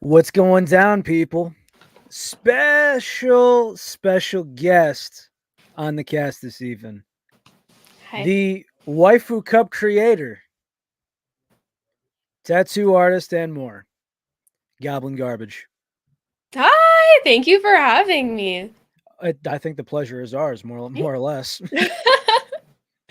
What's going down, people? Special guest on the cast this evening. Hi. The Waifu Cup creator, tattoo artist, and more. Goblin Garbage. Hi, thank you for having me. I think the pleasure is ours, more or less.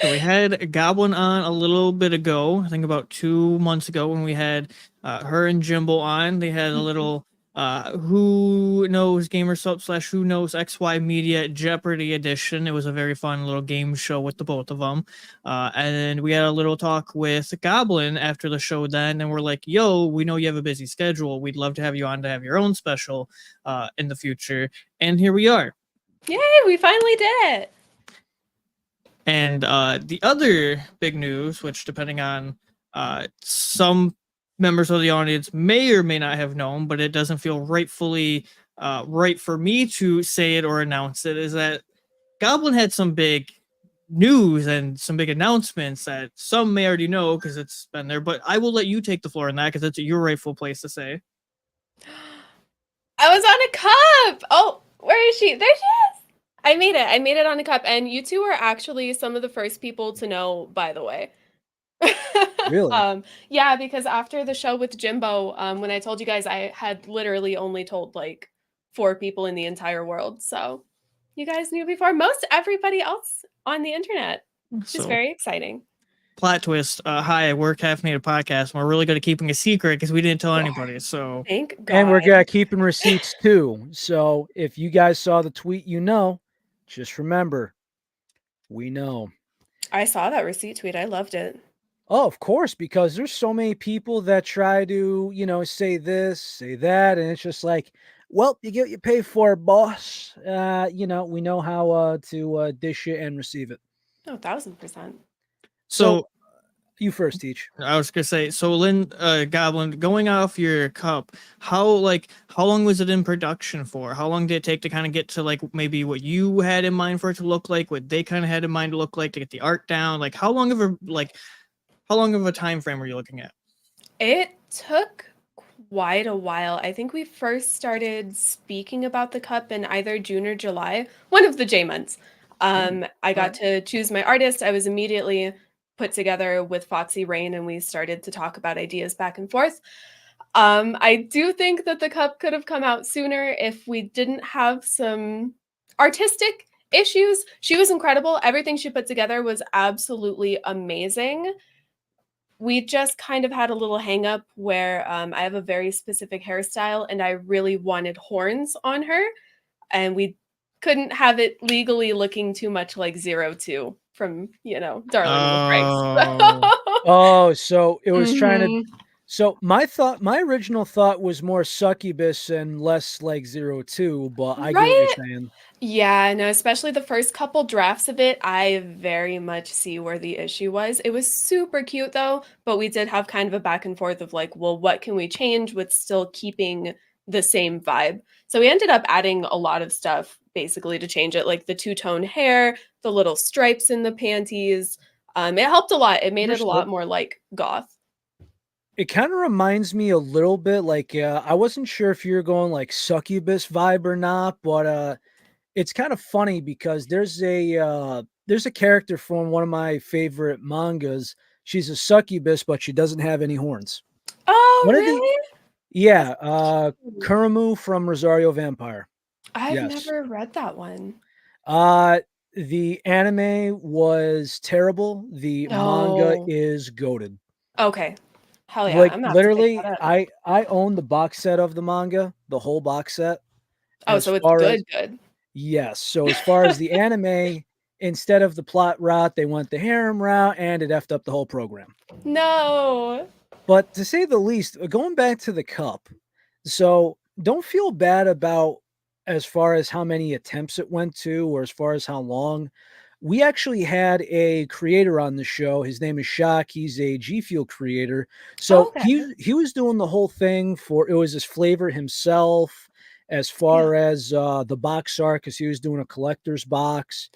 So we had Goblin on a little bit ago, I think about 2 months ago when we had her and Jimbo on. They had a little Who Knows Gamer Sub slash Who Knows XY Media Jeopardy edition. It was a very fun little game show with the both of them. And then we had a little talk with Goblin after the show then, and we're like, yo, we know you have a busy schedule. We'd love to have you on to have your own special in the future. And here we are. Yay, we finally did it. And the other big news, which depending on some members of the audience may or may not have known, but it doesn't feel rightfully right for me to say it or announce it, is that Goblin had some big news and some big announcements that some may already know because it's been there. But I will let you take the floor on that because it's your rightful place to say. I was on a cup. Oh, where is she? There she is. I made it. I made it on a cup. And you two are actually some of the first people to know, by the way. Really? Yeah, because after the show with Jimbo, when I told you guys, I had literally only told like 4 people in the entire world. So you guys knew before most everybody else on the internet, which is So very exciting. plot twist. Hi, I work Caffeinated Podcast. And we're really good at keeping a secret because we didn't tell anybody. So Thank And we're God. keeping receipts too. So if you guys saw the tweet, just remember, we know. I saw that receipt tweet. I loved it. Oh, of course, because there's so many people that try to, say this, say that, and it's just like, well, you get what you pay for, boss. We know how to dish it and receive it. Oh, 1000%. So so you first, Teach. I was gonna say, so Lynn, Goblin, going off your cup, how long was it in production for? How long did it take to kind of get to like maybe what you had in mind for it to look like, what they kind of had in mind to look like to get the art down? Like how long of a time frame were you looking at? It took quite a while. I think we first started speaking about the cup in either June or July, one of the J months. I got Right. to choose my artist. I was immediately put together with Foxy Rain and we started to talk about ideas back and forth. I do think that the cup could have come out sooner if we didn't have some artistic issues. She was incredible. Everything she put together was absolutely amazing. We just kind of had a little hang up where I have a very specific hairstyle and I really wanted horns on her. And we couldn't have it legally looking too much like 02 from, Darling in the Franxx. Oh, Oh, so it was trying to. Mhm. So my original thought was more succubus and less like 02, but I get what you're Right? saying. Yeah, no, especially the first couple drafts of it, I very much see where the issue was. It was super cute though, but we did have kind of a back and forth of like, well, what can we change with still keeping the same vibe? So we ended up adding a lot of stuff basically to change it, like the two-tone hair, the little stripes in the panties. It helped a lot. It made it a lot Understood. more like goth. It kind of reminds me a little bit like I wasn't sure if you're going like succubus vibe or not, but it's kind of funny because there's a character from one of my favorite mangas. She's a succubus, but she doesn't have any horns. Oh, One of the really? That's Yeah, cute. Kuramu from Rosario Vampire. I've Yes. never read that one. Uh the anime was terrible. The manga Oh, is goated. okay. Hell yeah, Like I'm gonna have to pick literally, that up. I own the box set of the manga, the whole box set. Oh, As so it's far as good, good. Yes, so as far as the anime, instead of the plot route, they went the harem route, and it effed up the whole program. No. But to say the least, going back to the cup, so don't feel bad about as far as how many attempts it went to, or as far as how long. We actually had a creator on the show. His name is Shock. He's a G Fuel creator. So Okay. he was doing the whole thing for it was his flavor himself, as Yeah. far as the box art, because he was doing a collector's box.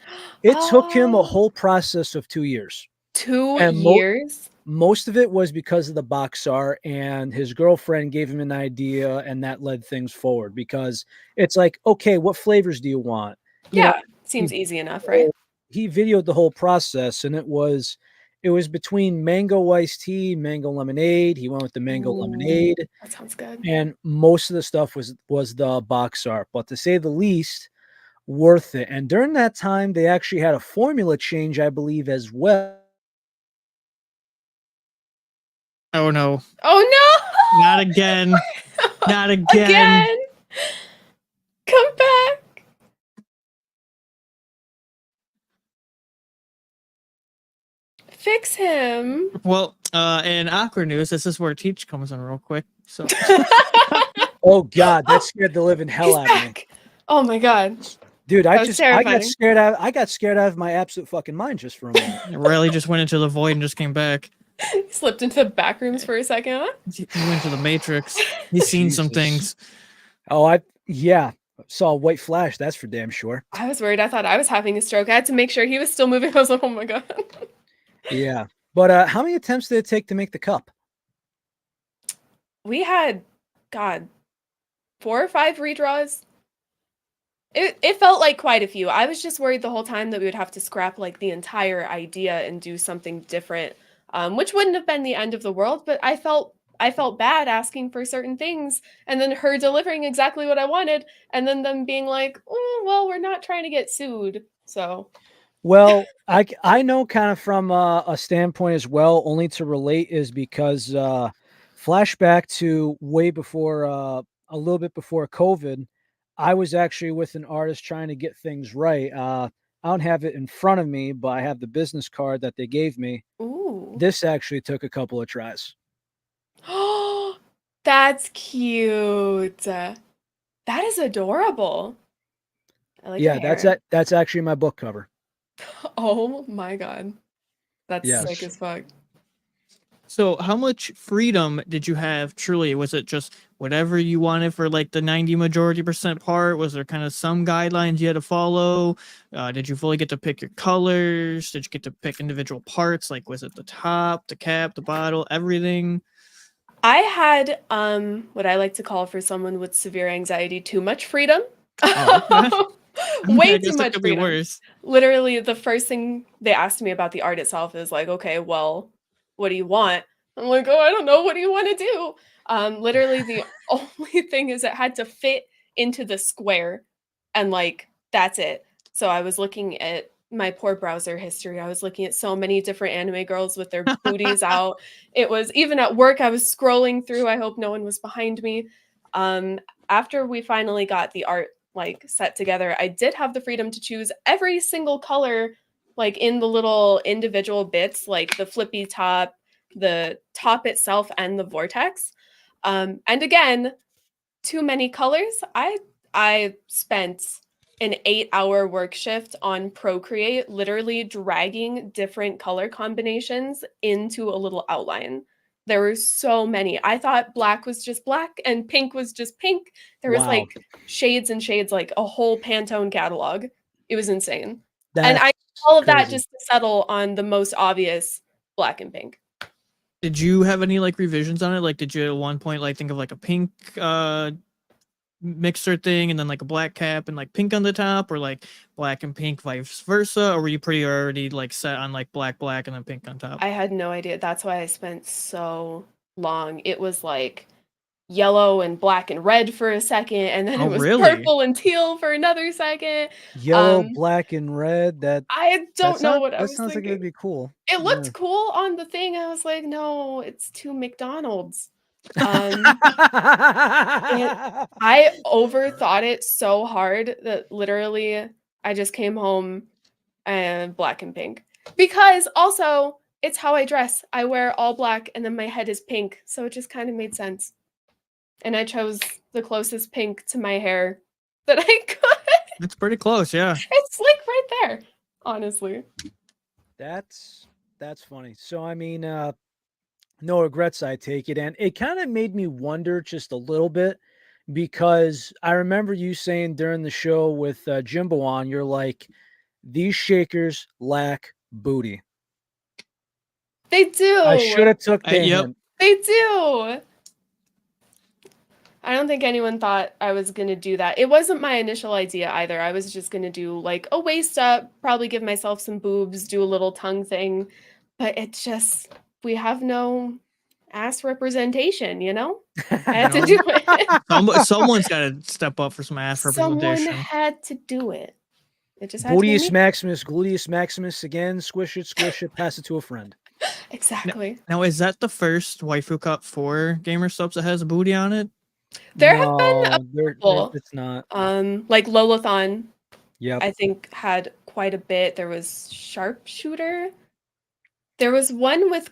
It took him a Oh, whole process of 2 years. 2 And mo years? most of it was because of the box art, and his girlfriend gave him an idea, and that led things forward because it's like, okay, what flavors do you want? You know, Yeah, he seems easy enough, right? he videoed the whole process, and it was between mango iced tea, mango lemonade. He went with the mango Ooh, lemonade, that sounds good. and most of the stuff was the box art, but to say the least, worth it. And during that time, they actually had a formula change, I believe, as well. Oh no, Oh not again, no! not again. Again! Come back! Fix him. Well, in awkward news, this is where Teach comes in real quick. So Oh god, that Oh, scared the living hell he's out of me. back. Oh my god. Dude, That was terrifying. I got scared out of my absolute fucking mind just for a moment. Riley just went into the void and just came back. He slipped into the back rooms for a second, huh? He went to the Matrix. He's seen some Jesus. things. Oh, yeah, saw a white flash, that's for damn sure. I was worried. I thought I was having a stroke. I had to make sure he was still moving. I was like, oh my god. Yeah. But, how many attempts did it take to make the cup? We had, God, 4 or 5 redraws. It felt like quite a few. I was just worried the whole time that we would have to scrap like the entire idea and do something different, which wouldn't have been the end of the world. But I felt bad asking for certain things, and then her delivering exactly what I wanted, and then them being like, "Oh, well, we're not trying to get sued." So, Well, I know kind of from a standpoint as well, only to relate is because flashback to way before a little bit before COVID, I was actually with an artist trying to get things right. I don't have it in front of me, but I have the business card that they gave me. ooh, This actually took a couple of tries. oh, that's cute. That is adorable. I like the Yeah, hair. that's actually my book cover. Oh my god. That's sick Yes. as fuck. So, how much freedom did you have truly? Was it just whatever you wanted for like the 90 majority percent part? Was there kind of some guidelines you had to follow? Did you fully get to pick your colors? Did you get to pick individual parts? Like, was it the top, the cap, the bottle, everything? I had what I like to call for someone with severe anxiety too much freedom. Oh, okay. I mean, I Way too guess it much could be freedom. worse. Literally, the first thing they asked me about the art itself is like, "Okay, well, what do you want?" I'm like, "Oh, I don't know. What do you want to do?" Literally, the only thing is it had to fit into the square, and like that's it. So I was looking at my poor browser history. I was looking at so many different anime girls with their booties out. It was even at work. I was scrolling through. I hope no one was behind me. Um, After we finally got the art like set together, I did have the freedom to choose every single color, like in the little individual bits, like the flippy top, the top itself, and the vortex. And again, too many colors. I spent an 8-hour work shift on Procreate, literally dragging different color combinations into a little outline. There were so many. I thought black was just black and pink was just pink. There was Wow. like shades and shades, like a whole Pantone catalog. It was insane. And That's I all of that crazy. just to settle on the most obvious black and pink. Did you have any like revisions on it? Like, did you at one point like think of like a pink mixer thing and then like a black cap and like pink on the top, or like black and pink vice versa, or were you pretty already like set on like black and then pink on top? I had no idea. That's why I spent so long. It was like yellow and black and red for a second, and then Oh, it was really? purple and teal for another second. Yellow, Um, black, and red. I don't know what I That was sounds like it'd thinking. be cool. It Yeah. looked cool on the thing. I was like, no, it's too McDonald's. Um, it I overthought it so hard that literally I just came home and black and pink. Because also it's how I dress. I wear all black and then my head is pink, so it just kind of made sense. And I chose the closest pink to my hair that I could. That's pretty close, yeah. It's like right there, honestly. That's that's funny. So I mean, no regrets, I take it, and it kind of made me wonder just a little bit because I remember you saying during the show with Jimbo on, you're like, these shakers lack booty. They do. I should have took the Yep. hint. They do. I don't think anyone thought I was going to do that. It wasn't my initial idea either. I was just going to do like a waist up, probably give myself some boobs, do a little tongue thing. But it's just, we have no ass representation, you know? I had to do it. Someone's got to step up for some ass Someone representation. had to do it. It just had to be Gluteus me. maximus, gluteus maximus again. Squish it, pass it to a friend. Exactly. Now, is that the first waifu cup for Gamer Subs that has a booty on it? There have been a couple. It's not. Like Lolathon, Yep. I think had quite a bit. There was Sharpshooter. There was one with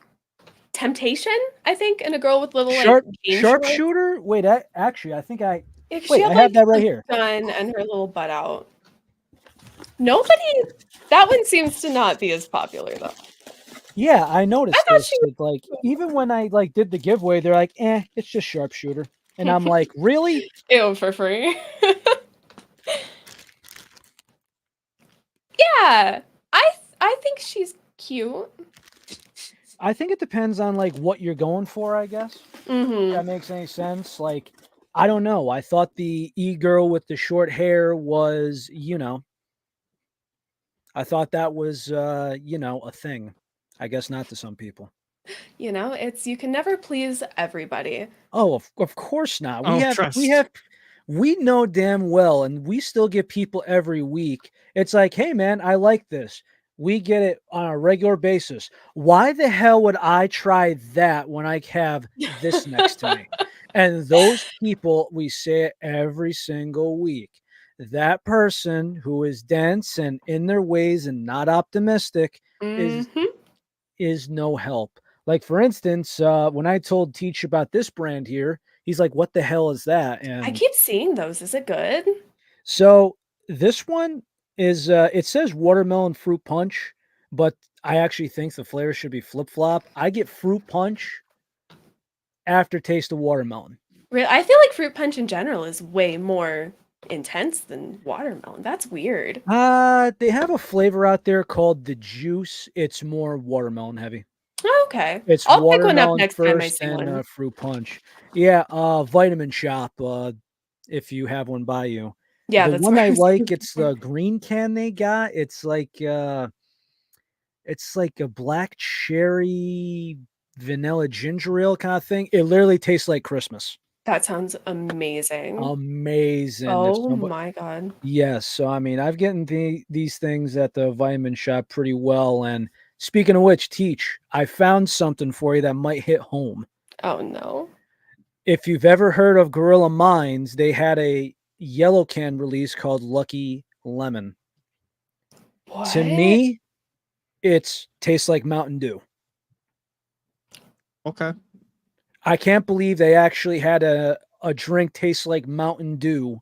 Temptation, I think, and a girl with little like jean shorts. Sharpshooter? Wait, actually, I think I She wait. had, I like, have that right a here. gun and her little butt out. Nobody. That one seems to not be as popular though. Yeah, I noticed thought this. she was Like, even when I like did the giveaway, they're like, it's just Sharpshooter. And I'm like, really? Ew, for free. Yeah. I think she's cute. I think it depends on like what you're going for, I guess. Mm-hmm. If that makes any sense. Like, I don't know. I thought the e-girl with the short hair was, I thought that was a thing. I guess not to some people. You know, it's you can never please everybody. Oh, of course not. Trust. We know damn well, and we still get people every week. It's like, hey man, I like this. We get it on a regular basis. Why the hell would I try that when I have this next to me? And those people, we say it every single week. That person who is dense and in their ways and not optimistic is no help. Like, for instance, when I told Teach about this brand here, he's like, what the hell is that? And I keep seeing those. Is it good? so this one is, it says watermelon fruit punch, but I actually think the flavor should be flip-flop. I get fruit punch after taste of watermelon. Really, I feel like fruit punch in general is way more intense than watermelon. That's weird. They have a flavor out there called the juice. It's more watermelon heavy. Oh, okay. It's I'll pick one up watermelon next time I first see and one. fruit punch. Yeah, Vitamin Shop. If you have one by you. Yeah, the that's one where I I'm like, seeing it's the green can they got. It's like a black cherry vanilla ginger ale kind of thing. It literally tastes like Christmas. That sounds amazing. Amazing. Oh my god. Yes. So I mean, I've gotten these things at the Vitamin Shop pretty well. And speaking of which, Teach, I found something for you that might hit home. Oh no. If you've ever heard of Gorilla Mines, they had a yellow can release called Lucky Lemon. What? To me, it tastes like Mountain Dew. Okay. I can't believe they actually had a drink taste like Mountain Dew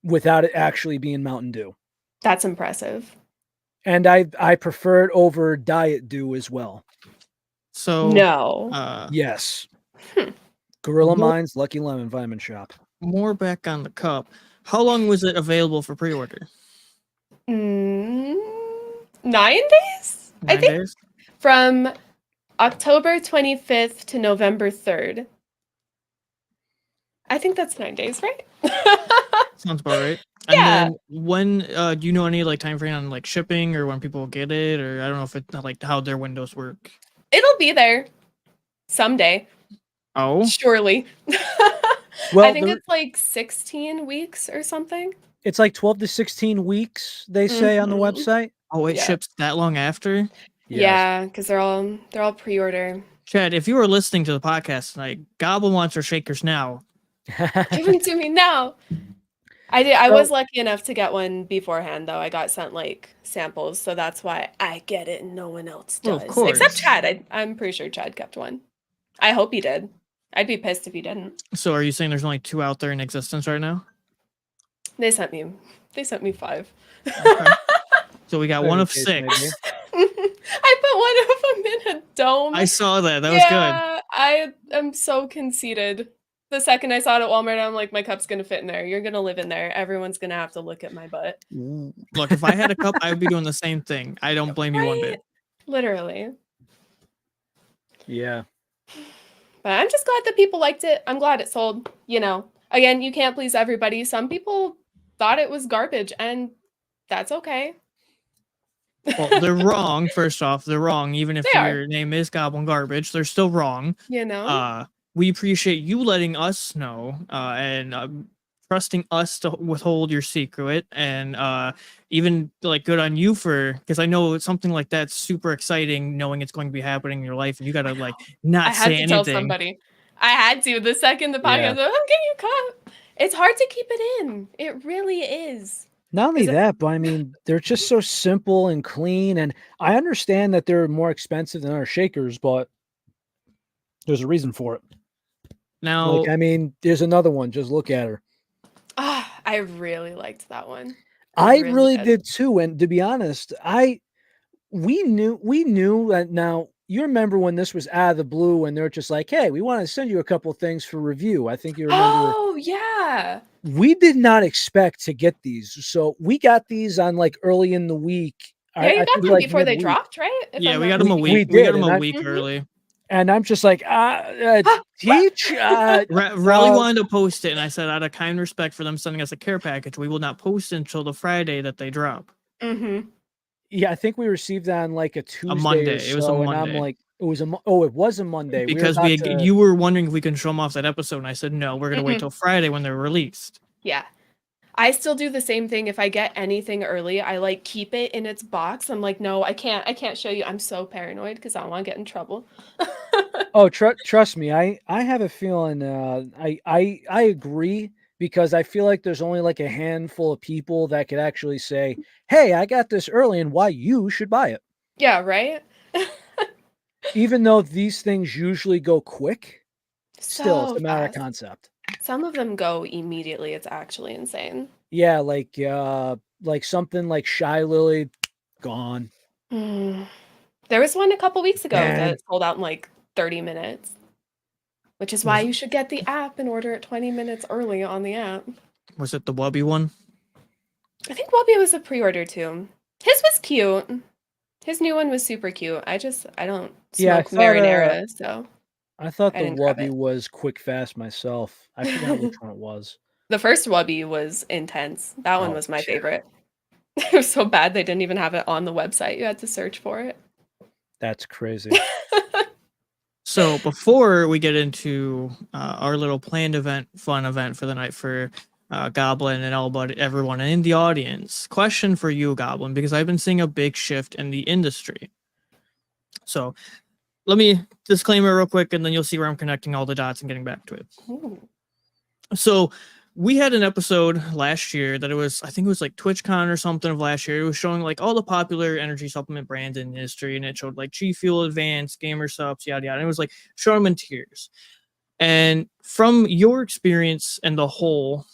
without it actually being Mountain Dew. That's impressive. And I prefer it over Diet Dew as well. So no. Yes. Gorilla Mines, Lucky Lemon, Vitamin Shop. More back on the cup. How long was it available for pre-order? 9 days? 9 days? From October 25th to November 3rd. I think that's 9 days, right? Sounds about right. Yeah. And then when do you know any like time frame on like shipping or when people will get it, or I don't know if it's like how their windows work? It'll be there someday. Oh, surely. Well, I think it's like 16 weeks or something. It's like 12 to 16 weeks, they say on the website. Oh, it ships that long after? Yeah, because they're all pre-order. Chad, if you were listening to the podcast tonight, Goblin wants her shakers now. Give them to me now. I was lucky enough to get one beforehand, though. I got sent like samples, so that's why I get it and no one else does. Well, of course. Except Chad. I'm pretty sure Chad kept one. I hope he did. I'd be pissed if he didn't. So are you saying there's only 2 out there in existence right now? They sent me 5. Okay. So we got one of 6. I put one of them in a dome. I saw that. That was good. I am so conceited. The second I saw it at Walmart, I'm like, my cup's gonna fit in there. You're gonna live in there. Everyone's gonna have to look at my butt. Look, if I had a cup, I would be doing the same thing. I don't blame you one bit. Literally. Yeah. But I'm just glad that people liked it. I'm glad it sold. Again, you can't please everybody. Some people thought it was garbage, and that's okay. Well, they're wrong. First off, they're wrong. Even if They are. your name is Goblin Garbage, they're still wrong. You know? We appreciate you letting us know and trusting us to withhold your secret, and even like good on you for, because I know something like that's super exciting, knowing it's going to be happening in your life, and you gotta like I not had say to tell anything. somebody. I had to. The second the Yeah. podcast, I'm getting you caught. It's hard to keep it in. It really is. Not only 'Cause that, but I mean, they're just so simple and clean. And I understand that they're more expensive than our shakers, but there's a reason for it. Like, Now, I mean, there's another one. Just look at her. I really liked that one. I I really really did. did too. And to be honest, we knew that. Now you remember when this was out of the blue and they're just like, hey, we want to send you a couple things for review. I think you remember. Oh, yeah. We did not expect to get these. So we got these on like early in the week. Yeah, you I got think them like before they midweek. dropped, right? If yeah, I'm we not got them a mistaken. We week. We got did, them and a I week Mhm. early. and I'm just like, teach. Relly wanted to post it, and I said, out of kind respect for them sending us a care package, we will not post it until the Friday that they drop. Mhm. Yeah, I think we received that on like a A Tuesday or Monday. It was a so, and I'm Monday. like, it was a Monday. We were Because about to. you were wondering if we can show them off that episode, and I said no, we're gonna wait Mhm. till Friday when they're released. Yeah. I still do the same thing. If I get anything early, I like keep it in its box. I'm like, no, I can't show you. I'm so paranoid because I don't want to get in trouble. Oh, trust me, I have a feeling. I agree because I feel like there's only like a handful of people that could actually say, "Hey, I got this early, and why you should buy it." Yeah, right? Even though these things usually go quick, still, it's So a matter of fast. concept. Some of them go immediately. It's actually insane. Yeah, like something like Shy Lily, gone. Mm. There was one a couple weeks ago Man, that sold out in like 30 minutes, which is why Was you should get the app and order it 20 minutes early on the app. was it the Wubby one? I think Wobby was a pre-order too. His was cute. His new one was super cute. I don't yeah, smoke marinara, so I thought I the didn't grab Wubby it. was quick fast myself. I forgot which one it was. The first Wubby was intense. That one Oh, was my yeah, favorite. It was so bad they didn't even have it on the website. You had to search for it. that's crazy. So before we get into our little planned event, fun event for the night for Goblin and everyone in the audience, question for you, Goblin, because I've been seeing a big shift in the industry. So let me disclaimer real quick, and then you'll see where I'm connecting all the dots and getting back to it. Ooh. So we had an episode last year that I think it was like TwitchCon or something of last year. It was showing like all the popular energy supplement brands in the industry, and it showed like G Fuel, Advanced, Gamer Subs, yada yada. And it was like showing them in tiers. And from your experience and the whole,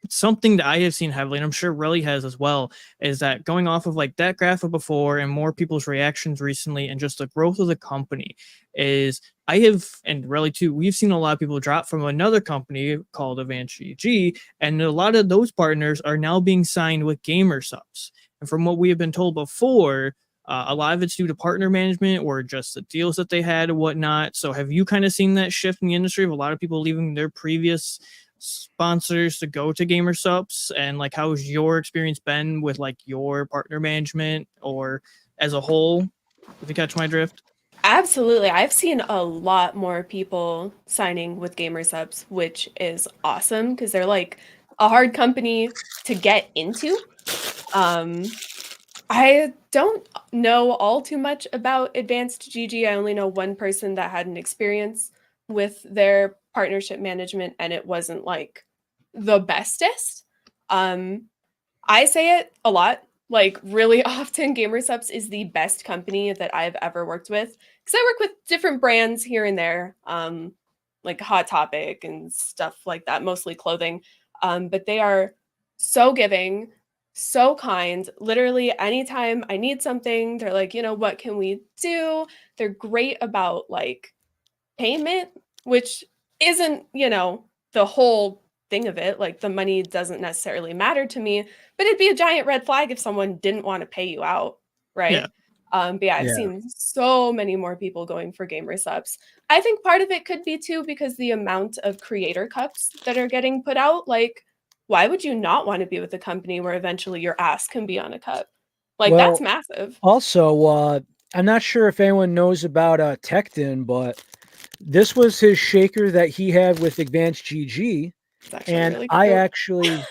something that I have seen heavily, and I'm sure Relly has as well, is that going off of like that graphic before and more people's reactions recently and just the growth of the company is I have, and Relly too, we've seen a lot of people drop from another company called Advanced GG, and a lot of those partners are now being signed with Gamer Subs. And from what we have been told before, a lot of it's due to partner management or just the deals that they had and whatnot. So, have you kind of seen that shift in the industry of a lot of people leaving their previous sponsors to go to Gamer Subs? And like, how's your experience been with like your partner management or as a whole? If you catch my drift. Absolutely. I've seen a lot more people signing with Gamer Subs, which is awesome because they're like a hard company to get into. Um, I don't know all too much about Advanced GG. I only know one person that had an experience with their partnership management, and it wasn't like the bestest. Um, I say it a lot, like really often. Gamer Subs is the best company that I've ever worked with because I work with different brands here and there, like Hot Topic and stuff like that, mostly clothing. But they are so giving, so kind. Literally, anytime I need something, they're like, what can we do? They're great about like payment, which isn't, the whole thing of it. Like the money doesn't necessarily matter to me, but it'd be a giant red flag if someone didn't want to pay you out, Yeah. right? But yeah, I've Yeah. seen so many more people going for gamer subs. I think part of it could be too because the amount of creator cups that are getting put out. Like, why would you not want to be with a company where eventually your ass can be on a cup? Like, that's Well, massive. also, I'm not sure if anyone knows about Tecton, but this was his shaker that he had with Advanced GG, It's actually and really I cute. actually,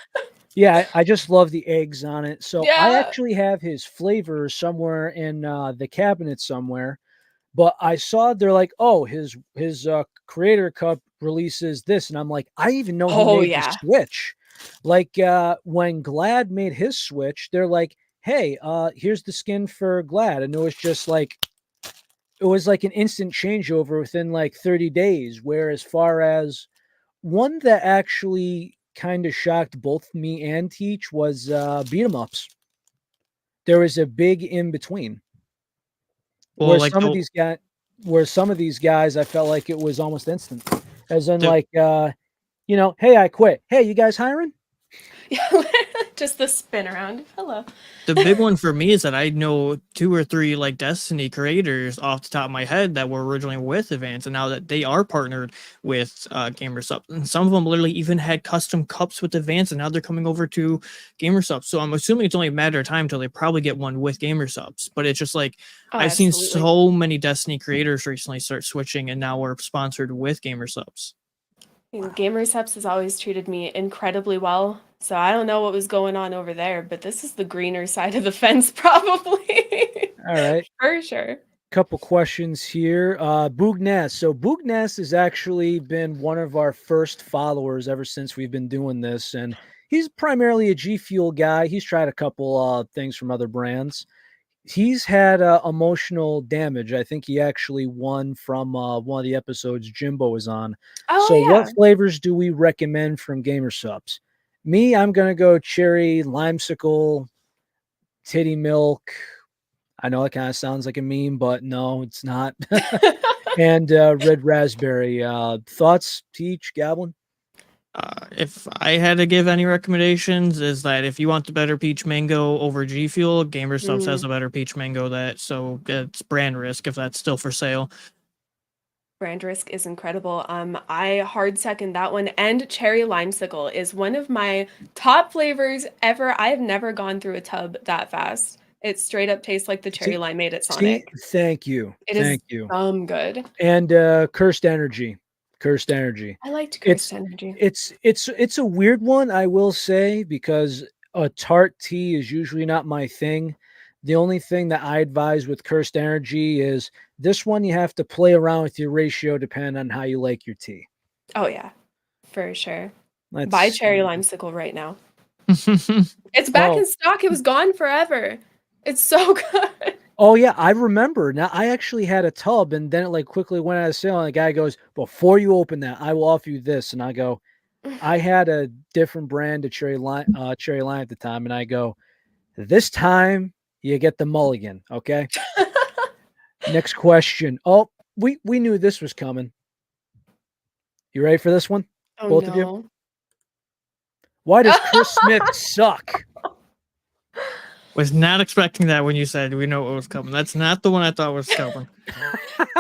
yeah, I just love the eggs on it. So I Yeah. actually have his flavor somewhere in the cabinet somewhere. But I saw they're like, oh, his creator cup releases this, and I'm like, I even know who Oh made the yeah. Switch. Like when Glad made his Switch, they're like, hey, here's the skin for Glad, and it was just like it was like an instant changeover within like 30 days. Where as far as one that actually kind of shocked both me and Teach was beat 'em ups. There was a big in between. Well, Where like some of these guys where some of these guys, I felt like it was almost instant. As in the like, "Hey, I quit. Hey, you guys hiring?" Yeah. Just the spin around. Hello. the big one for me is that I know 2 or 3 like Destiny creators off the top of my head that were originally with Advance, and now that they are partnered with GamerSup, and some of them literally even had custom cups with Advance, and now they're coming over to GamerSup. So I'm assuming it's only a matter of time until they probably get one with GamerSups. But it's just like Oh, I've seen absolutely. so many Destiny creators recently start switching, and now we're sponsored with GamerSups. Gamersubs has always treated me incredibly well. So I don't know what was going on over there, but this is the greener side of the fence, probably. All right. For sure. Couple questions here. Boognas. So Boognas has actually been one of our first followers ever since we've been doing this, and he's primarily a G Fuel guy. He's tried a couple things from other brands. He's had emotional damage. I think he actually won from one of the episodes Jimbo was on. Oh, So, what yeah. flavors do we recommend from Gamer Subs? Me, I'm gonna go cherry, limesicle, titty milk. I know it kind of sounds like a meme, but no, it's not. And red raspberry. Thoughts, Teach, Goblin? If I had to give any recommendations, is that if you want the better peach mango over G Fuel, GamerStubs has Mm, a better peach mango that so it's brand risk if that's still for sale. brand risk is incredible. I hard second that one. And cherry limesicle is one of my top flavors ever. I've never gone through a tub that fast. It straight up tastes like the cherry See, limeade at see, Sonic. thank you, It is thank you. good. And cursed energy, cursed energy. I liked Cursed It's Energy. it's a weird one, I will say, because a tart tea is usually not my thing. The only thing that I advise with cursed energy is this one you have to play around with your ratio depending on how you like your tea. Oh yeah, for sure. Buy Let's cherry see. limesicle right now. It's back Oh, in stock. It was gone forever. It's so good. oh yeah, I remember. Now I actually had a tub and then it like quickly went out of sale and the guy goes, "Before you open that, I will offer you this." And I go, I had a different brand of cherry lime at the time, and I go, this time you get the mulligan. Okay. Next question. Oh, we knew this was coming. You ready for this one, Oh both of you? no. Why does Chris Smith suck? Was not expecting that when you said we know what was coming. That's not the one I thought was coming.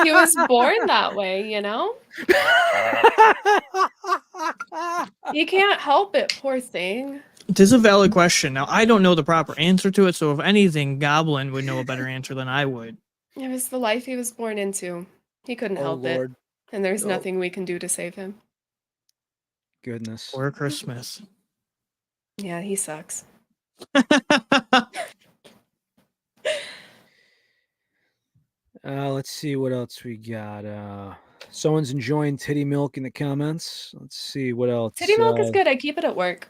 He was born that way, you know? He can't help it, poor thing. This is a valid question. Now I don't know the proper answer to it, so if anything, Goblin would know a better answer than I would. It was the life he was born into. He couldn't Oh help it. Lord. And there's Oh nothing we can do to save him. goodness. Or Christmas. Yeah, he sucks. Let's see what else we got. Someone's enjoying titty milk in the comments. Let's see what else. Titty milk is good. I keep it at work.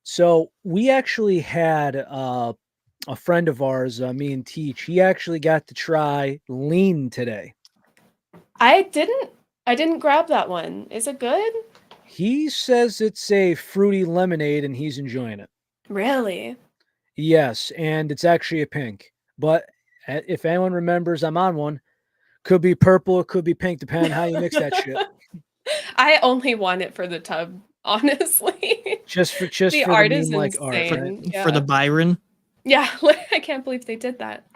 So we actually had a friend of ours, me and Teach. He actually got to try lean today. I didn't grab that one. Is it good? He says it's a fruity lemonade and he's enjoying it. Really? Yes, and it's actually a pink. But if anyone remembers, I'm on one. Could be purple, it could be pink, depending on how you mix that shit. I only want it for the tub, honestly. Just The for the art is meme like art, right? insane. For the Yeah. Byron. Yeah, I can't believe they did that.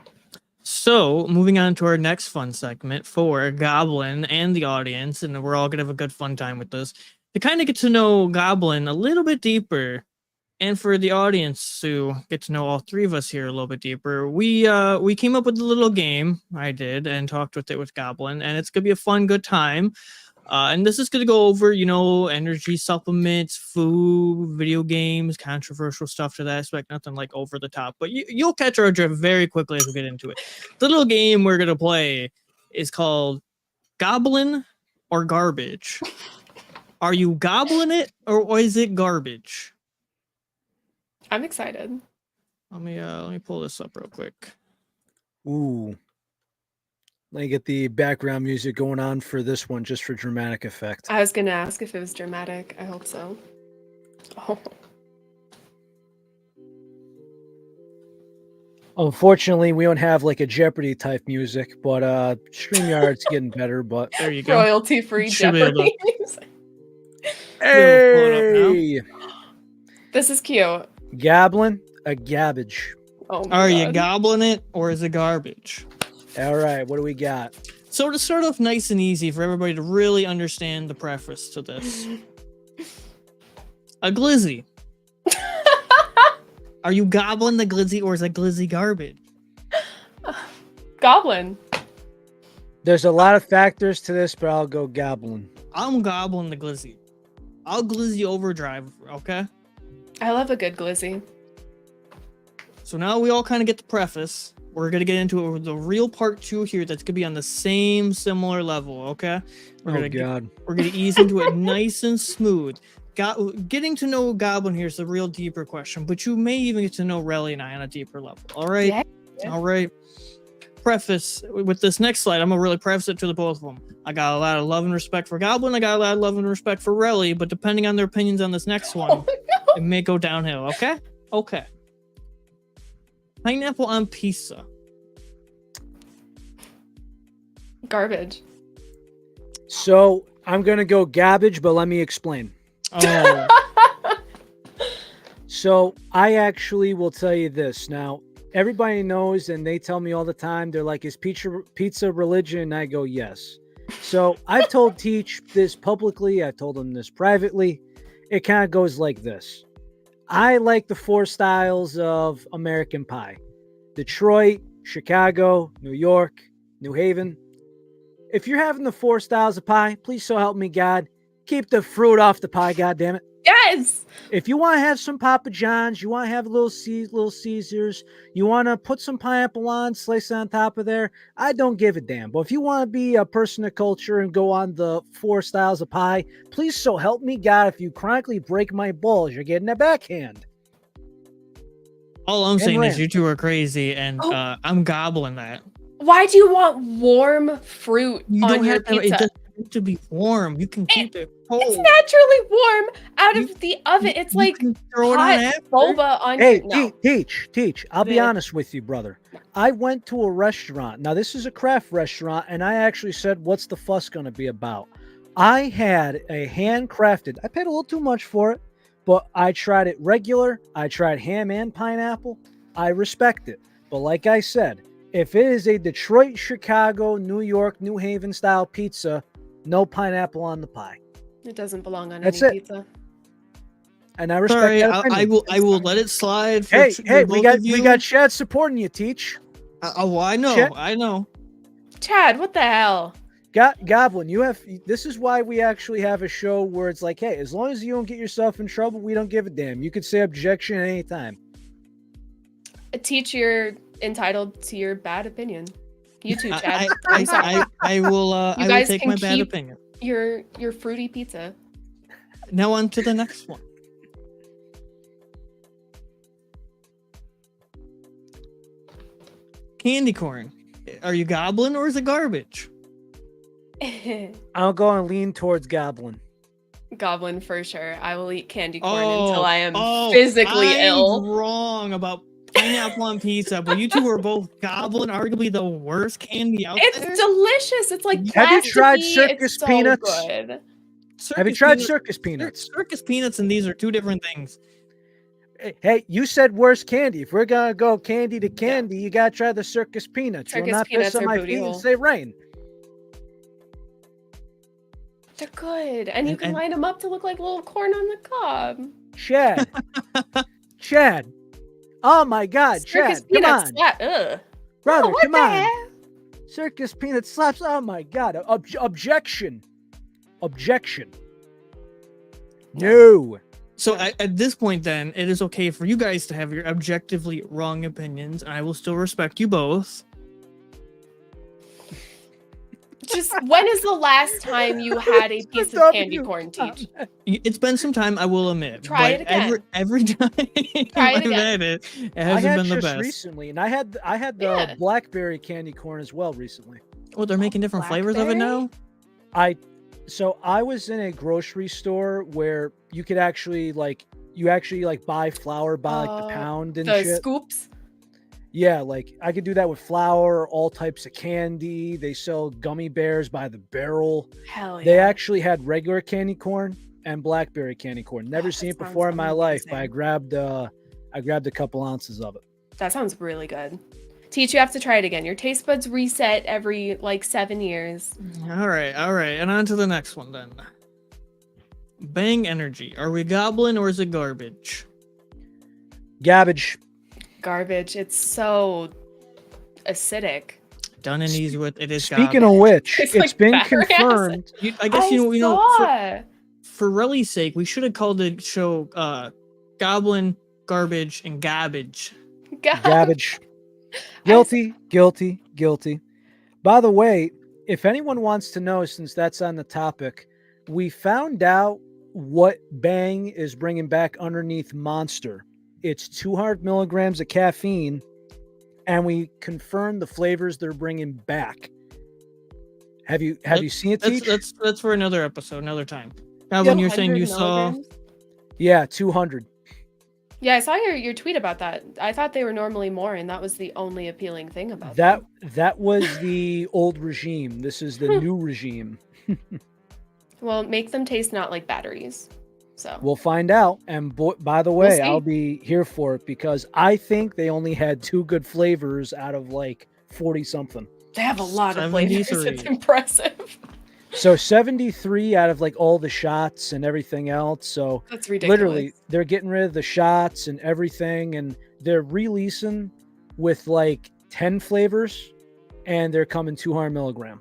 So, moving on to our next fun segment for Goblin and the audience, and we're all gonna have a good fun time with this, to kind of get to know Goblin a little bit deeper, and for the audience to get to know all three of us here a little bit deeper. We came up with a little game, I did, and talked with it with Goblin, and it's gonna be a fun, good time. And this is going to go over, energy supplements, food, video games, controversial stuff to that aspect. Nothing like over the top, but you'll catch our drift very quickly as we get into it. The little game we're going to play is called Goblin or Garbage. Are you gobbling it or is it garbage? I'm excited. Let me pull this up real quick. Ooh. Let me get the background music going on for this one, just for dramatic effect. I was going to ask if it was dramatic. I hope so. Oh. Unfortunately, we don't have like a Jeopardy type music, but StreamYard's getting better. But There you go. Royalty-free Should be able Jeopardy. hey, This is cute. Goblin, a gabbage. Oh my Are God. you gobbling it or is it garbage? All right, what do we got? So to start off nice and easy for everybody to really understand the preface to this. A glizzy. Are you gobbling the glizzy or is a glizzy garbage? Goblin. There's a lot of factors to this, but I'll go goblin. I'm gobbling the glizzy. I'll glizzy overdrive, okay? I love a good glizzy. So now we all kind of get the preface. We're going to get into the real part 2 here that's going to be on the same similar level, okay? We're gonna ease into it nice and smooth. Getting to know Goblin here is the real deeper question, but you may even get to know Relly and I on a deeper level, all right? Yeah. All right. Preface with this next slide, I'm going to really preface it to the both of them. I got a lot of love and respect for Goblin. I got a lot of love and respect for Relly, but depending on their opinions on this next one, Oh, no. it may go downhill, okay? Okay. Pineapple on pizza. Garbage. So I'm gonna go garbage, but let me explain. Oh, So I actually will tell you this. Now, everybody knows, and they tell me all the time, they're like, is pizza religion? And I go, yes. So I've told Teach this publicly. I told him this privately. It kind of goes like this. I like the 4 styles of American pie. Detroit, Chicago, New York, New Haven. If you're having the 4 styles of pie, please so help me God, keep the fruit off the pie, goddammit. Yes. If you want to have some Papa John's, you want to have little Caesars, you want to put some pineapple on, slice it on top of there, I don't give a damn. But if you want to be a person of culture and go on the 4 styles of pie, please so help me God, if you chronically break my balls, you're getting a backhand. all I'm saying is rant. you two are crazy, and I'm gobbling that. Why do you want warm fruit You on don't your have to, it pizza? doesn't have to be warm. You can keep it cold. It's naturally warm out of the oven. It's You like can throw it on hot after. boba on Hey, your... No. Teach. I'll be Yeah. honest with you, brother. I went to a restaurant. Now, this is a craft restaurant, and I actually said, what's the fuss going to be about? I had a handcrafted, I paid a little too much for it, but I tried it regular. I tried ham and pineapple. I respect it. But like I said, if it is a Detroit, Chicago, New York, New Haven style pizza, no pineapple on the pie. It doesn't belong on That's any it. pizza. And I respect Sorry, that I opinion. will let it slide. For Hey, both of we you. got Chad supporting you, Teach. Oh, I know, Chet- I know. Chad, what the hell? Goblin, this is why we actually have a show where it's like, hey, as long as you don't get yourself in trouble, we don't give a damn. You could say objection at any time. Teach, you're entitled to your bad opinion. You too, Chad. I will. You I will guys take can my bad keep- opinion. Your fruity pizza. Now on to the next one. Candy corn. Are you goblin or is it garbage? I'll go and lean towards Goblin. Goblin for sure. I will eat candy corn until I am I'm physically ill. wrong about pineapple on pizza, but you two are both goblin, arguably the worst candy out It's there. delicious. It's like Have you tried plasticky. circus It's so peanuts? good. Have you tried circus peanuts? Circus peanuts and these are two different things. Hey, you said worst candy. If we're gonna go candy to candy, you gotta try the circus peanuts. You'll Circus not peanuts piss on are my booty feet and hole. say rain. They're good, and you can And- line them up to look like little corn on the cob. Chad, Chad. Oh my God, Circus Chad, come peanuts on, slap. Ugh. brother, Oh, what come the on. heck? Circus peanut slaps. Oh my God, objection, objection. No. So at this point, then, it is okay for you guys to have your objectively wrong opinions, and I will still respect you both. Just when is the last time you had a piece of candy corn, Teach? It's been some time, I will admit. Try but it again. Every time Try it I've again. had it, it I hasn't had been the just best. recently, and I had the Yeah. blackberry candy corn as well recently. Oh, they're making different flavors of it now? So I was in a grocery store where you could actually buy flour by like the pound and The shit. scoops. Yeah, like I could do that with flour, all types of candy. They sell gummy bears by the barrel. Hell yeah. They actually had regular candy corn and blackberry candy corn. Never that seen it sounds before in my life, but I amazing. grabbed a couple ounces of it. That sounds really good. Teach, you have to try it again. Your taste buds reset every like 7 years. All right. And on to the next one then. Bang Energy. Are we goblin or is it garbage? Garbage. Garbage. It's so acidic. Done and easy with it is Speaking garbage. of which, It's it's like been battery acid. confirmed. I guess you know saw. for Relly's sake, we should have called the show Goblin Garbage and Garbage. Garbage. Guilty. By the way, if anyone wants to know, since that's on the topic, we found out what Bang is bringing back underneath Monster. It's 200 milligrams of caffeine, and we confirmed the flavors they're bringing back. Have you seen it, Teach? That's for another episode, another time. Goblin, you're saying you 100 saw. milligrams? Yeah, 200. Yeah, I saw your tweet about that. I thought they were normally more, and that was the only appealing thing about That them. that was the old regime. This is the new regime. Well, make them taste not like batteries. So We'll find out. And by the way, see. I'll be here for it because I think they only had 2 good flavors out of like 40 something. they have a lot of flavors. 73. It's impressive. So 73 out of like all the shots and everything else. So That's ridiculous. literally they're getting rid of the shots and everything, and they're releasing with like 10 flavors, and they're coming 200 milligram.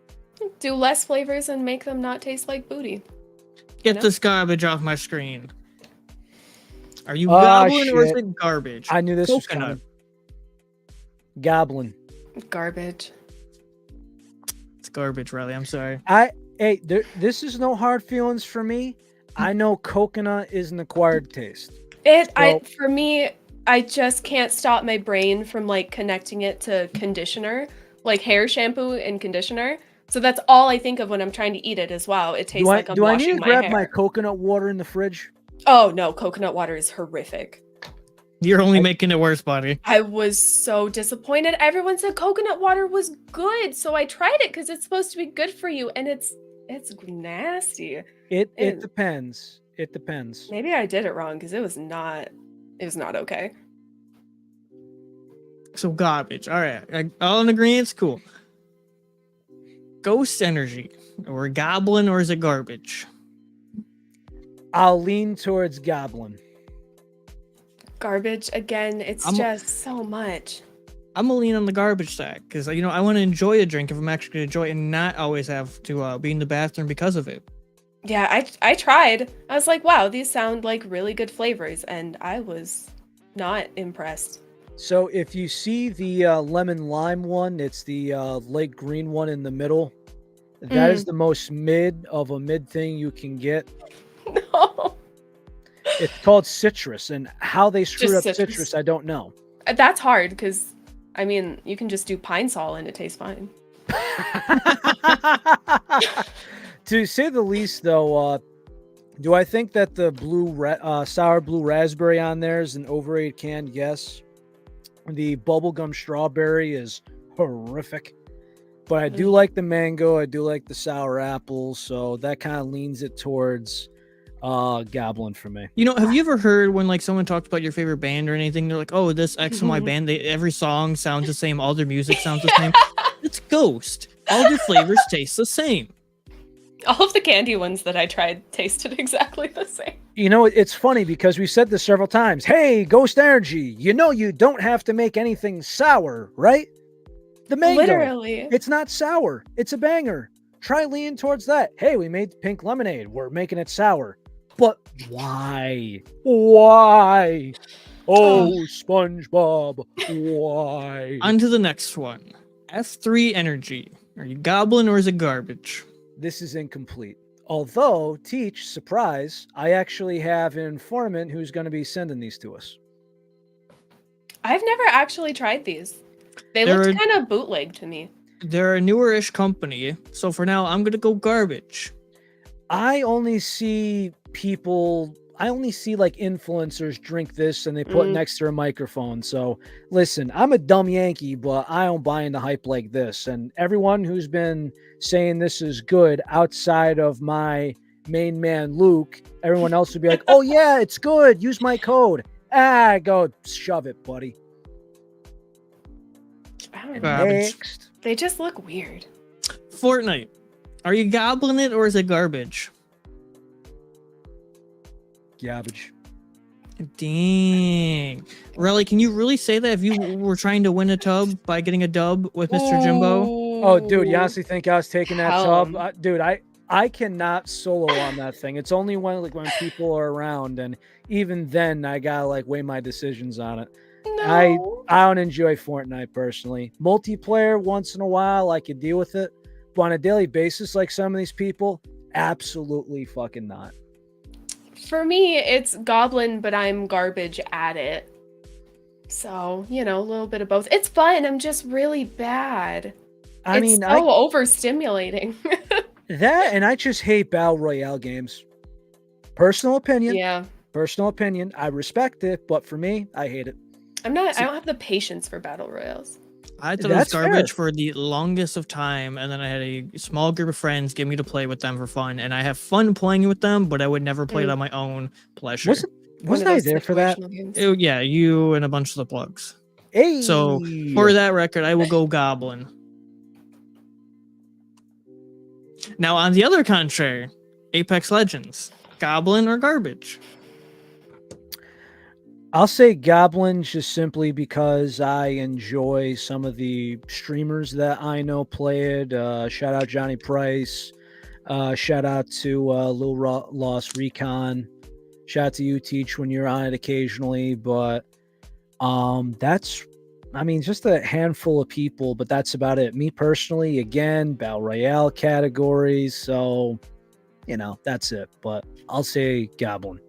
Do less flavors and make them not taste like booty. Get know? this garbage off my screen. Are you Ah, goblin or is shit. it garbage? I knew this was Coconut. coming. Goblin. Garbage. It's garbage, Riley. I'm sorry. This is no hard feelings for me. I know coconut is an acquired taste. For me, I just can't stop my brain from like connecting it to conditioner, like hair shampoo and conditioner. So that's all I think of when I'm trying to eat it as well. It tastes like I'm Do I washing need to my grab hair. my coconut water in the fridge? Oh no, coconut water is horrific. You're only making it worse, buddy. I was so disappointed. Everyone said coconut water was good, so I tried it because it's supposed to be good for you, and it's nasty. It And- depends. It depends. Maybe I did it wrong because it was not okay. So garbage. All right. All in agreement. Cool. Ghost energy. Or goblin or is it garbage? I'll lean towards goblin. Garbage again. It's just so much. I'm gonna lean on the garbage side because I want to enjoy a drink if I'm actually gonna enjoy it and not always have to be in the bathroom because of it. Yeah, I tried. I was like, wow, these sound like really good flavors, and I was not impressed. So if you see the lemon lime one, it's the light green one in the middle. That is the most mid of a mid thing you can get. No. It's called citrus, and how they screwed Just up citrus. citrus, I don't know. That's hard because, I mean, you can just do pine sol and it tastes fine. To say the least, though, do I think that the sour blue raspberry on there is an overrated can? Yes. The bubblegum strawberry is horrific. But I do like the mango. I do like the sour apples. So that kind of leans it towards Goblin for me. You know, have you ever heard when like someone talks about your favorite band or anything? They're like, "Oh, this X and Y band. Every song sounds the same. All their music sounds the same." It's Ghost. All their flavors taste the same. All of the candy ones that I tried tasted exactly the same. You know, it's funny because we said this several times. Hey, Ghost Energy, you know you don't have to make anything sour, right? The mango. Literally. It's not sour. It's a banger. Try leaning towards that. Hey, we made pink lemonade. We're making it sour. But why? Why? Oh, SpongeBob, why? On to the next one. F3 Energy. Are you goblin or is it garbage? This is incomplete. Although, Teach, surprise, I actually have an informant who's going to be sending these to us. I've never actually tried these. They They're- looked kind of bootleg to me. They're a newer-ish company, so for now, I'm gonna go garbage. I only see like influencers drink this and they put it next to a microphone. So listen, I'm a dumb Yankee, but I don't buy into hype like this. And everyone who's been saying this is good outside of my main man, Luke, everyone else would be like, oh yeah, it's good. Use my code. Go shove it, buddy. I don't know. Garbage. Next. They just look weird. Fortnite. Are you goblin it or is it garbage? Garbage. Dang. Relly, can you really say that if you were trying to win a tub by getting a dub with Mr. Jimbo? Oh, dude, you honestly think I was taking that Hell. tub? Dude, I cannot solo on that thing. It's only when people are around, and even then, I gotta like weigh my decisions on it. No. I don't enjoy Fortnite personally. Multiplayer once in a while, I could deal with it, but on a daily basis, like some of these people, absolutely fucking not. For me, it's Goblin, but I'm garbage at it. So, you know, a little bit of both. It's fun. I'm just really bad. It's so overstimulating. That, and I just hate Battle Royale games. Personal opinion. Yeah. Personal opinion. I respect it, but for me, I hate it. I don't have the patience for battle royales. I thought it was That's garbage fair. for the longest of time, and then I had a small group of friends get me to play with them for fun, and I have fun playing with them, but I would never play it on my own pleasure. Wasn't I there for that? Situational games. Yeah, you and a bunch of the plugs. Hey. So for that record, I will go Goblin. Now, on the other contrary, Apex Legends, Goblin or garbage? I'll say Goblin just simply because I enjoy some of the streamers that I know play it. Shout out Johnny Price. Shout out to Lil Lost Recon. Shout out to you, Teach, when you're on it occasionally. But that's, I mean, just a handful of people, but that's about it. Me personally, again, Battle Royale categories. So, you know, that's it. But I'll say Goblin.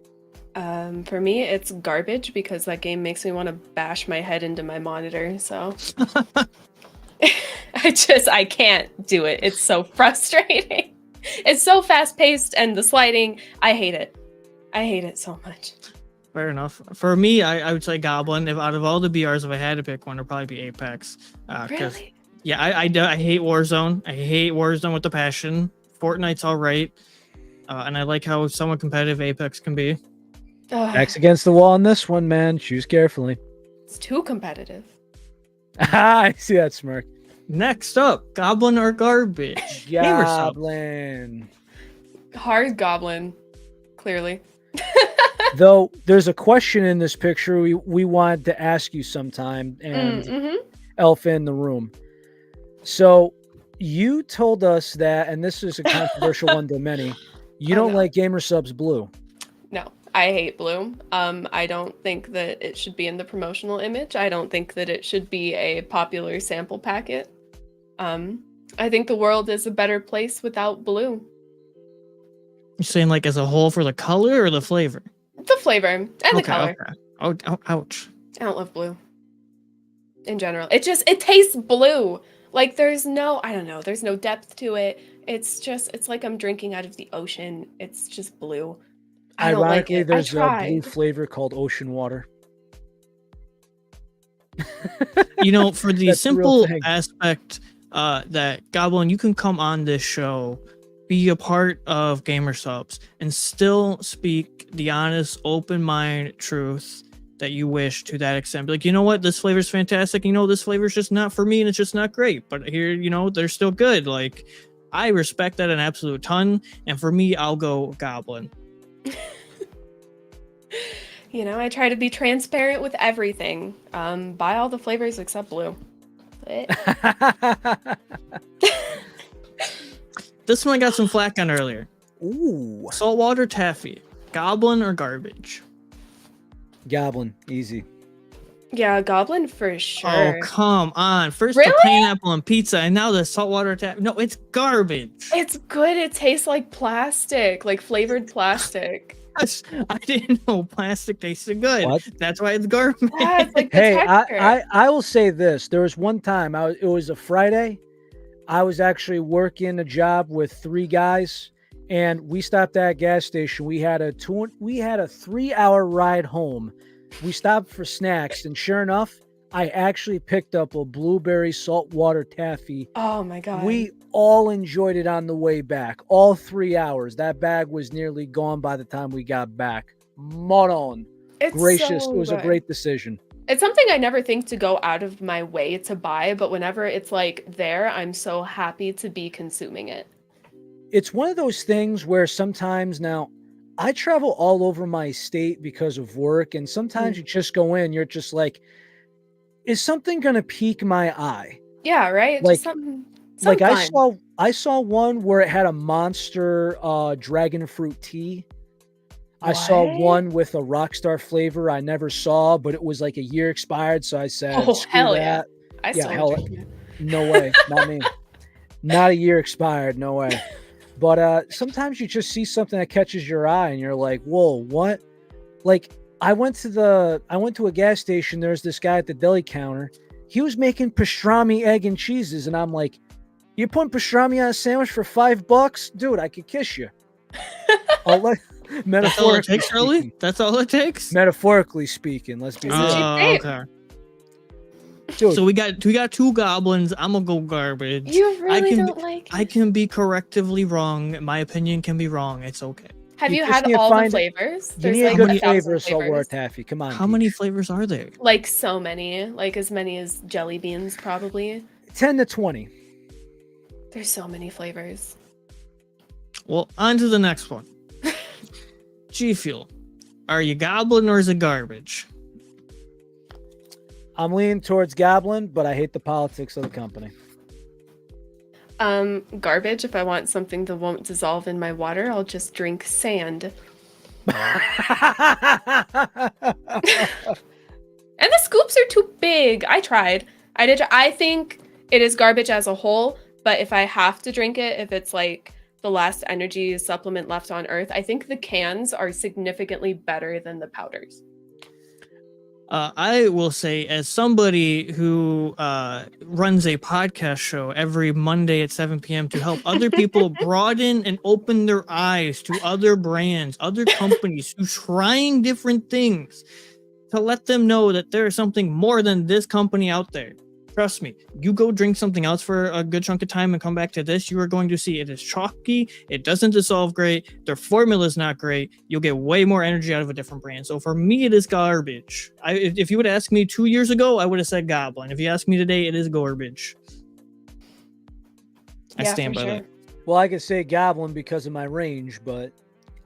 For me, it's garbage because that game makes me want to bash my head into my monitor. So I can't do it. It's so frustrating. It's so fast paced and the sliding. I hate it. I hate it so much. Fair enough. For me, I would say Goblin. If out of all the BRs, if I had to pick one, it'd probably be Apex. Really? Yeah, I hate Warzone. I hate Warzone with a passion. Fortnite's all right. And I like how somewhat competitive Apex can be. Backs against the wall on this one, man. Choose carefully. It's too competitive. I see that smirk. Next up, Goblin or garbage? Goblin. Hard Goblin, clearly. Though there's a question in this picture we wanted to ask you sometime, and Elf in the room. So you told us that, and this is a controversial one to many. You don't like Gamer Subs Blue. No, I hate blue. I don't think that it should be in the promotional image. I don't think that it should be a popular sample packet. I think the world is a better place without blue. You're saying like as a whole for the color or the flavor? The flavor and the color. Okay. Oh, ouch. I don't love blue. In general. It tastes blue. Like there's no depth to it. It's like I'm drinking out of the ocean. It's just blue. I don't like Ironically, it. there's I a tried. blue flavor called ocean water. You know, for the That's the real simple thing. aspect that Goblin, you can come on this show be a part of Gamer Subs and still speak the honest, open mind truth that you wish to that extent. Be like, you know what, this flavor's fantastic. You know, this flavor's just not for me and it's just not great. But here, you know, they're still good. Like, I respect that an absolute ton. And for me, I'll go Goblin. You know, I try to be transparent with everything. Buy all the flavors except blue. This one I got some flack on earlier. Ooh. Saltwater taffy. Goblin or garbage? Goblin, easy. Yeah, Goblin for sure. Oh, come on. First Really? the pineapple and pizza, and now the saltwater taffy. No, it's garbage. It's good. It tastes like plastic, like flavored plastic. I didn't know plastic tasted good. What? That's why it's garbage. Yeah, it's like the Hey, texture. I will say this. There was one time it was a Friday. I was actually working a job with 3 guys, and we stopped at a gas station. We had a 3-hour ride home. We stopped for snacks, and sure enough, I actually picked up a blueberry saltwater taffy. Oh my god. We all enjoyed it on the way back. All 3 hours. That bag was nearly gone by the time we got back. Moron. It's Gracious. so It was a good. great decision. It's something I never think to go out of my way to buy, but whenever it's like there, I'm so happy to be consuming it. It's one of those things where sometimes now I travel all over my state because of work, and sometimes you just go in, you're just like, is something gonna pique my eye? Yeah, right? Like- Just something Like fun. I saw one where it had a monster dragon fruit tea. I saw What? one with a Rockstar flavor I never saw, but it was like a year expired, so I said, Oh, screw hell yeah. that. I Yeah, still hell, would drink it. No way, not me. Not a year expired, no way. But sometimes you just see something that catches your eye and you're like, whoa, what? Like I went to a gas station, there's this guy at the deli counter. He was making pastrami, egg, and cheeses, and I'm like, you're putting pastrami on a sandwich for $5? Dude, I could kiss you. I'll let That's all it metaphorically takes, really? speaking. That's all it takes? Metaphorically speaking, let's be It's a real. cheap date. Okay. Dude, So we got 2 goblins. I'm gonna go garbage. You really can don't like I can be correctively wrong. My opinion can be wrong. It's okay. Have You you just had need to all the find- flavors? you There's need a like good 1,000 flavor of saltwater flavors. taffy. Come on. How many Peach. flavors are there? Like so many, like as many as jelly beans probably. 10 to 20. There's so many flavors. Well, on to the next one. G Fuel. Are you goblin or is it garbage? I'm leaning towards Goblin, but I hate the politics of the company. Garbage. If I want something that won't dissolve in my water, I'll just drink sand. And the scoops are too big. I tried. I think it is garbage as a whole, but if I have to drink it, if it's like the last energy supplement left on Earth, I think the cans are significantly better than the powders. I will say, as somebody who runs a podcast show every Monday at 7 p.m. to help other people broaden and open their eyes to other brands, other companies who trying different things, to let them know that there is something more than this company out there. Trust me, you go drink something else for a good chunk of time and come back to this, you are going to see it is chalky, it doesn't dissolve great, their formula is not great, you'll get way more energy out of a different brand. So for me, it is garbage. If you would ask me 2 years ago, I would have said Goblin. If you ask me today, it is garbage. I Yeah, stand for by sure. that. Well, I could say Goblin because of my range, but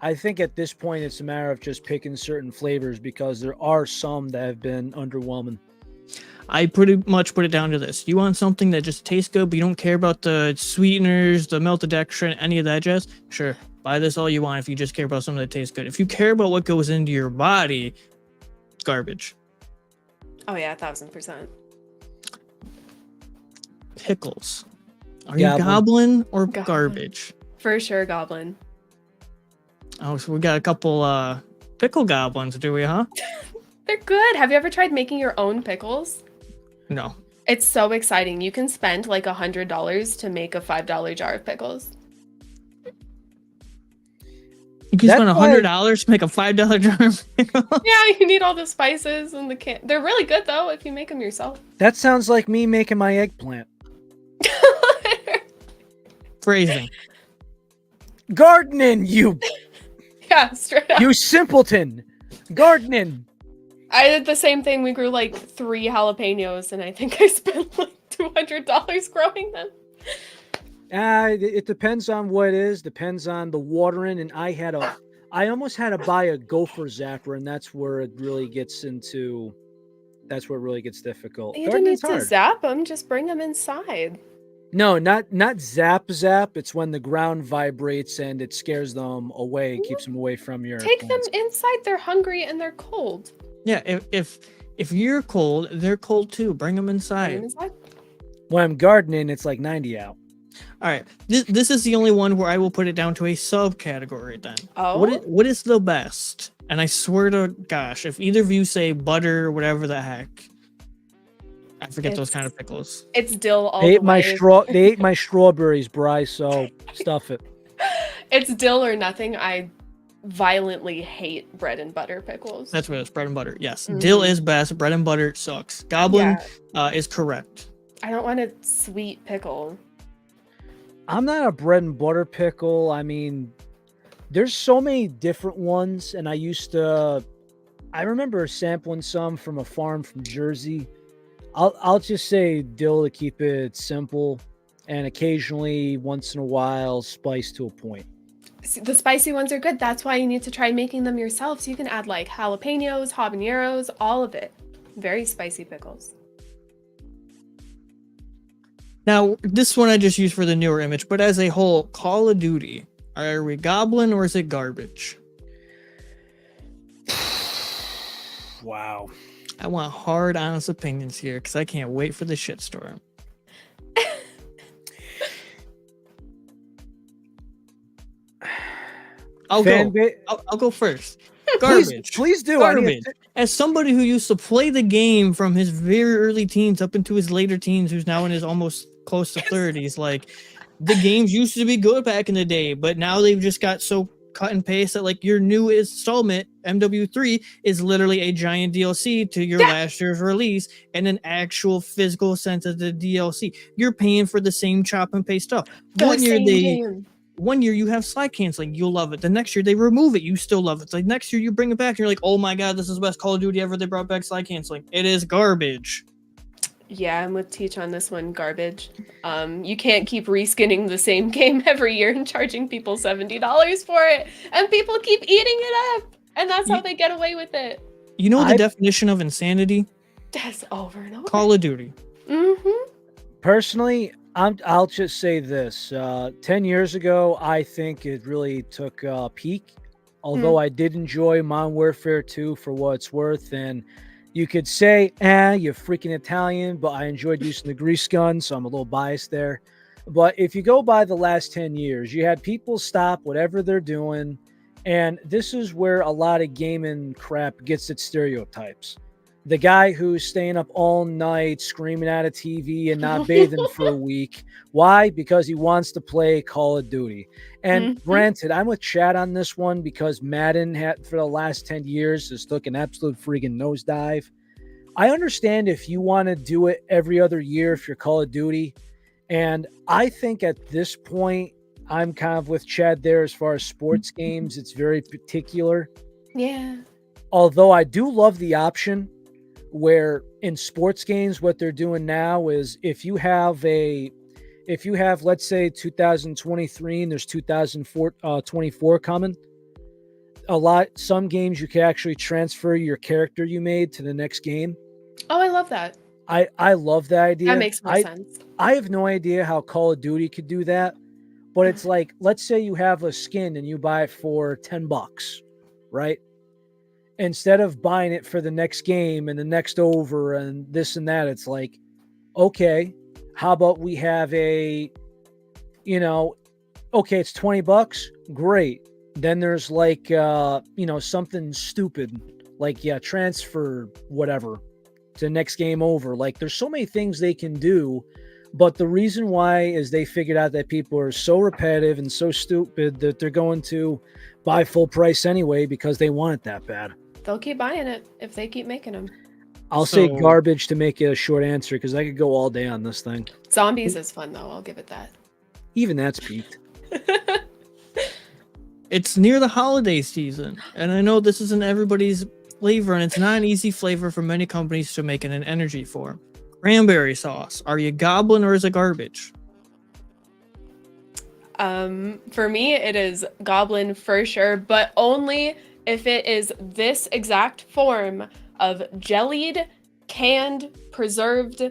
I think at this point it's a matter of just picking certain flavors because there are some that have been underwhelming. I pretty much put it down to this. You want something that just tastes good, but you don't care about the sweeteners, the maltodextrin, any of that jazz? Sure, buy this all you want if you just care about something that tastes good. If you care about what goes into your body, it's garbage. Oh yeah, 1000%. Pickles. Are Goblin. you goblin or Goblin. garbage? For sure, Goblin. Oh, so we got a couple pickle goblins, do we, huh? They're good. Have you ever tried making your own pickles? No. It's so exciting. You can spend like $100 to make a $5 jar of pickles. You can That's spend $100 to make a $5 jar of pickles. Yeah, you need all the spices and the can. They're really good though if you make them yourself. That sounds like me making my eggplant. Phrasing. Gardening, you Yeah, straight up. you simpleton. Gardening. I did the same thing. We grew like 3 jalapenos, and I think I spent like $200 growing them. It depends on what it is. Depends on the watering, and I almost had to buy a gopher zapper, and that's where it really gets into. That's where it really gets difficult. You don't Gardening's need to hard. zap them, just bring them inside. No, not zap. It's when the ground vibrates and it scares them away, and keeps them away from your. Take them plants. inside. They're hungry and they're cold. Yeah, if you're cold, they're cold too. Bring them Bring inside. them inside. When I'm gardening, it's like 90 out. All right, this is the only one where I will put it down to a subcategory then. Oh? What is the best? And I swear to gosh, if either of you say butter or whatever the heck, I forget those kind of pickles. It's dill all They the ate my way. They ate my strawberries, Bry. So stuff it. It's dill or nothing. I violently hate bread and butter pickles. That's what it's bread and butter. Yes, dill is best. Bread and butter sucks. Goblin is correct. I don't want a sweet pickle. I'm not a bread and butter pickle. I mean, there's so many different ones, and I remember sampling some from a farm from Jersey. I'll just say dill to keep it simple, and occasionally, once in a while, spice to a point. See, the spicy ones are good. That's why you need to try making them yourself. So you can add like jalapenos, habaneros, all of it. Very spicy pickles. Now, this one I just used for the newer image, but as a whole, Call of Duty, are we Goblin or is it garbage? Wow. I want hard, honest opinions here because I can't wait for the shitstorm. I'll go first. Garbage. Please do. Garbage. As somebody who used to play the game from his very early teens up into his later teens, who's now in his almost close to 30s, like the games used to be good back in the day, but now they've just got so cut and paste that like your new installment MW3 is literally a giant DLC to your last year's release and an actual physical sense of the DLC. You're paying for the same chop and paste stuff. One year you have slide canceling, you'll love it. The next year they remove it, you still love it. It's like next year you bring it back and you're like, oh my god, this is the best Call of Duty ever. They brought back slide canceling. It is garbage. Yeah, I'm with Teach on this one. Garbage. You can't keep reskinning the same game every year and charging people $70 for it, and people keep eating it up, and that's how they get away with it. You know the definition of insanity? That's over and over. Call of Duty. Mm-hmm. Personally, I'll just say this. 10 years ago, I think it really took a peak. Although I did enjoy Modern Warfare 2 for what it's worth, and you could say, you're freaking Italian, but I enjoyed using the grease gun, so I'm a little biased there. But if you go by the last 10 years, you had people stop whatever they're doing, and this is where a lot of gaming crap gets its stereotypes. The guy who's staying up all night screaming at a TV and not bathing for a week. Why? Because he wants to play Call of Duty. And granted, I'm with Chad on this one because Madden for the last 10 years has took an absolute freaking nosedive. I understand if you want to do it every other year if you're Call of Duty. And I think at this point, I'm kind of with Chad there as far as sports games. It's very particular. Yeah. Although I do love the option where in sports games, what they're doing now is if you have, let's say 2023 and there's 2024 coming, some games you can actually transfer your character you made to the next game. Oh, I love that. I love that idea. That makes more sense. I have no idea how Call of Duty could do that, but it's like, let's say you have a skin and you buy it for $10, right? Instead of buying it for the next game and the next over and this and that, it's like, okay, how about we have it's $20. Great. Then there's like, something stupid, like, transfer whatever to the next game over. Like there's so many things they can do, but the reason why is they figured out that people are so repetitive and so stupid that they're going to buy full price anyway because they want it that bad. They'll keep buying it if they keep making them. I'll say garbage to make it a short answer because I could go all day on this thing. Zombies is fun though. I'll give it that. Even that's peaked. It's near the holiday season, and I know this isn't everybody's flavor, and it's not an easy flavor for many companies to make in an energy form. Cranberry sauce. Are you goblin or is it garbage? For me, it is goblin for sure, but only if it is this exact form of jellied, canned, preserved,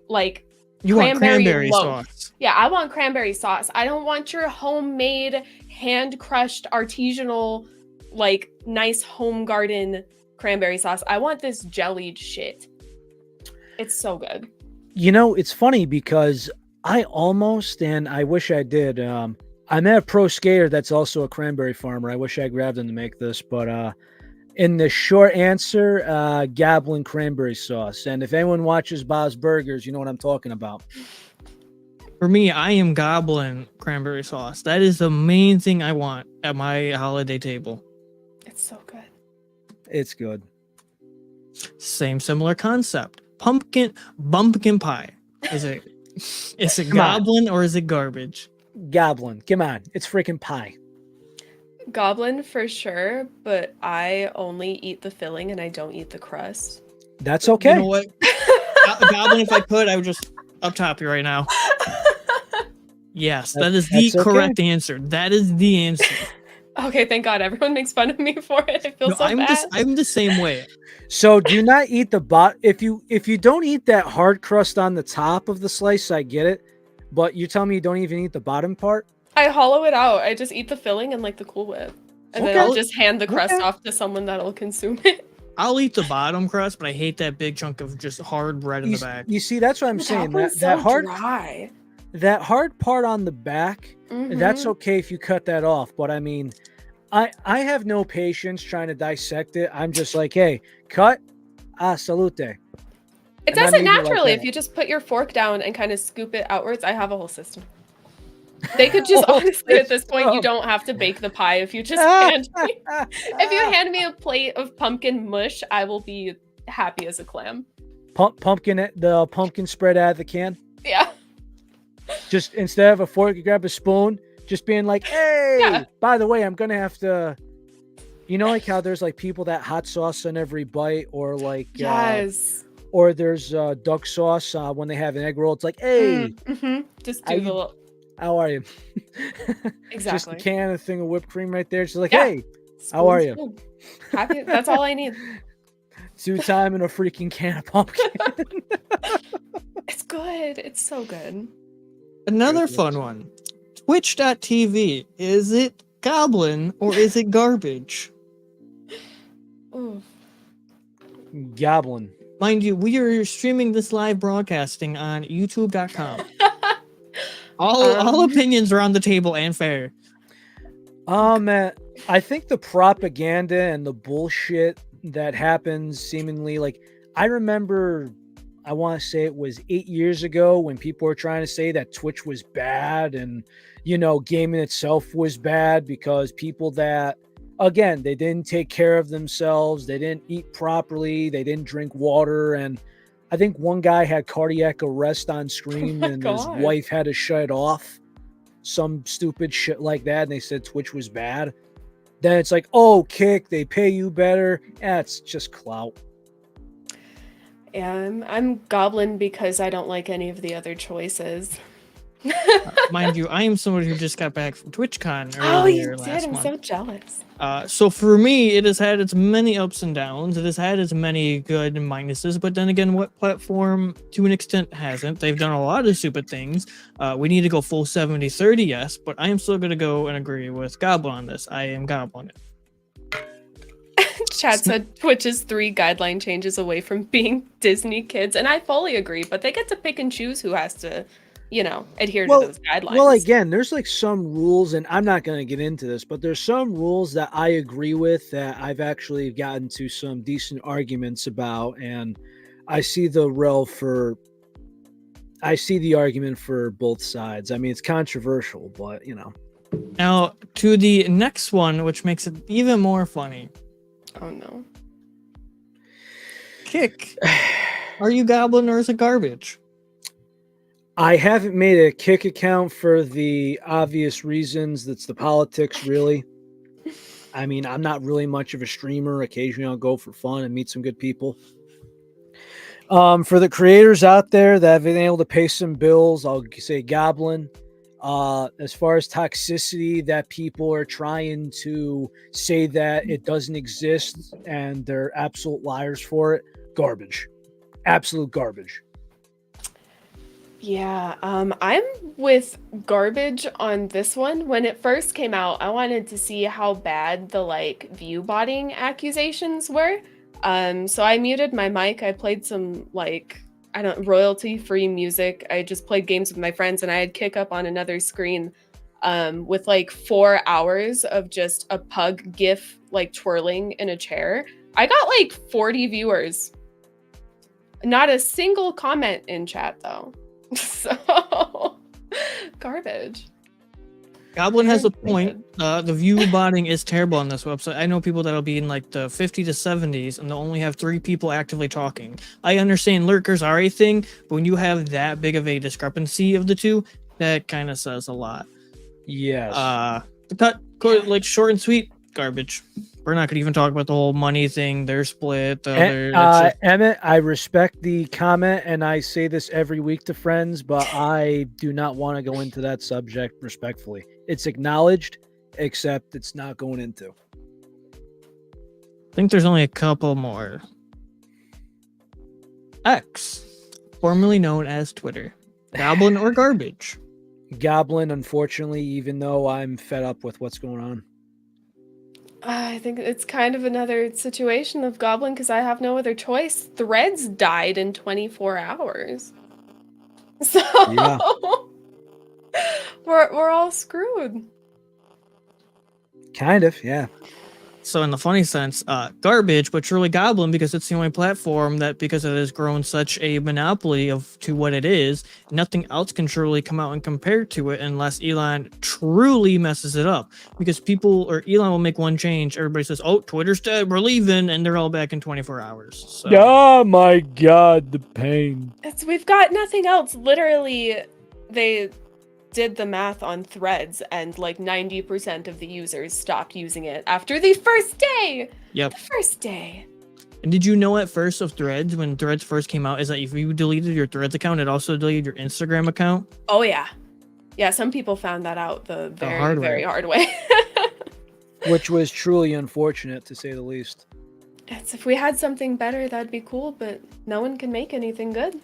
like You want cranberry loaf. sauce. Yeah, I want cranberry sauce. I don't want your homemade, hand-crushed, artisanal, like nice home garden cranberry sauce. I want this jellied shit. It's so good. You know, it's funny because I almost, and I wish I did. I met a pro skater that's also a cranberry farmer. I wish I grabbed him to make this, but in the short answer, Goblin cranberry sauce. And if anyone watches Bob's Burgers, you know what I'm talking about. For me, I am goblin cranberry sauce. That is the main thing I want at my holiday table. It's so good. It's good. Same similar concept. Pumpkin pie. Is it Come on. goblin or is it garbage? Goblin. Come on. It's freaking pie. Goblin for sure, but I only eat the filling and I don't eat the crust. That's okay. You know what? Goblin, if I could, I would just up top you right now. Yes, that is the That's okay. correct answer. That is the answer. Okay, thank God. Everyone makes fun of me for it. I feel No, so bad. I'm the same way. So do not eat the if you don't eat that hard crust on the top of the slice, I get it. But you tell me you don't even eat the bottom part? I hollow it out. I just eat the filling and like the Cool Whip. And then Okay. I'll just hand the crust Okay. off to someone that'll consume it. I'll eat the bottom crust, but I hate that big chunk of just hard bread in the back. You see, that's what I'm saying. one's That so hard dry. that hard part on the back, that's Mhm. okay if you cut that off. But I mean, I have no patience trying to dissect it. I'm just like, hey, cut, salute. It And I does it leave it like naturally if that. you just put your fork down and kind of scoop it outwards. I have a whole system. They could just honestly at this point, you don't have to bake the pie if you just hand me. If you hand me a plate of pumpkin mush, I will be happy as a clam. the pumpkin spread out of the can. Yeah. Just instead of a fork, you grab a spoon. Just being like, hey, Yeah. by the way, I'm gonna have to. You know, like how there's like people that hot sauce on every bite, or like Yes. or there's duck sauce when they have an egg roll. It's like, hey, Just How do you- the little. how are you? Just Exactly. a can, a thing of whipped cream right there. She's like, Yeah. hey, How are you? Spoon. Happy. That's all I need. 2 time in a freaking can of pumpkin. It's good. It's so good. Another fun one. Twitch.tv. Is it goblin or is it garbage? Ooh. Goblin. Mind you, we are streaming this live broadcasting on youtube.com. All opinions are on the table and fair. Man, I think the propaganda and the bullshit that happens seemingly like I remember I want to say it was 8 years ago when people were trying to say that Twitch was bad and gaming itself was bad because people that again, they didn't take care of themselves, they didn't eat properly, they didn't drink water, and I think one guy had cardiac arrest on screen my and his God. wife had to shut it off. Some stupid shit like that, and they said Twitch was bad. Then it's like, oh, Kick, they pay you better. It's just clout. Yeah, I'm goblin because I don't like any of the other choices. Mind you, I am someone who just got back from TwitchCon Oh, you earlier did. last I'm month. so jealous. So for me, it has had its many ups and downs. It has had its many good and minuses, but then again, what platform to an extent hasn't? They've done a lot of stupid things. We need to go full 70-30, yes, but I am still going to go and agree with Goblin on this. I am Goblin. Chad said Twitch is 3 guideline changes away from being Disney kids, and I fully agree, but they get to pick and choose who has to, adhere to those guidelines. Well, again, there's like some rules, and I'm not going to get into this, but there's some rules that I agree with that I've actually gotten to some decent arguments about, and I see the argument for both sides. I mean, it's controversial, but Now, to the next one, which makes it even more funny. Oh no. Kick. Are you Goblin or is it garbage? I haven't made a Kick account for the obvious reasons. That's the politics, really. I mean, I'm not really much of a streamer. Occasionally I'll go for fun and meet some good people. For the creators out there that have been able to pay some bills, I'll say Goblin. As far as toxicity that people are trying to say that it doesn't exist and they're absolute liars for it, garbage. Absolute garbage. Yeah, I'm with Garbage on this one. When it first came out, I wanted to see how bad the like view botting accusations were. So I muted my mic. I played some like I don't royalty-free music. I just played games with my friends, and I had Kick up on another screen, with like 4 hours of just a pug gif like twirling in a chair. I got like 40 viewers. Not a single comment in chat though. So garbage. Goblin has a point. The view botting is terrible on this website. I know people that'll be in like the 50 to 70s and they'll only have 3 people actively talking. I understand lurkers are a thing, but when you have that big of a discrepancy of the two, that kind of says a lot. Yes. The cut like short and sweet, garbage. We're not going to even talk about the whole money thing. They're split. Emmett, I respect the comment, and I say this every week to friends, but I do not want to go into that subject respectfully. It's acknowledged, except it's not going into. I think there's only a couple more. X, formerly known as Twitter. Goblin or garbage? Goblin, unfortunately, even though I'm fed up with what's going on. I think it's kind of another situation of Goblin because I have no other choice. Threads died in 24 hours. So yeah. we're all screwed. Kind of, yeah. So in the funny sense, garbage, but truly Goblin because it's the only platform that, because it has grown such a monopoly to what it is, nothing else can truly come out and compare to it unless Elon truly messes it up. Because Elon will make one change, everybody says, "Oh, Twitter's dead, we're leaving," and they're all back in 24 hours. So. Oh my God, the pain. We've got nothing else. Literally, they did the math on Threads and like 90% of the users stopped using it after the first day. Yep. The first day. And did you know at first of Threads, when Threads first came out, is that if you deleted your Threads account, it also deleted your Instagram account? Oh yeah. Yeah, some people found that out the very hard way. Which was truly unfortunate to say the least. If we had something better, that'd be cool, but no one can make anything good.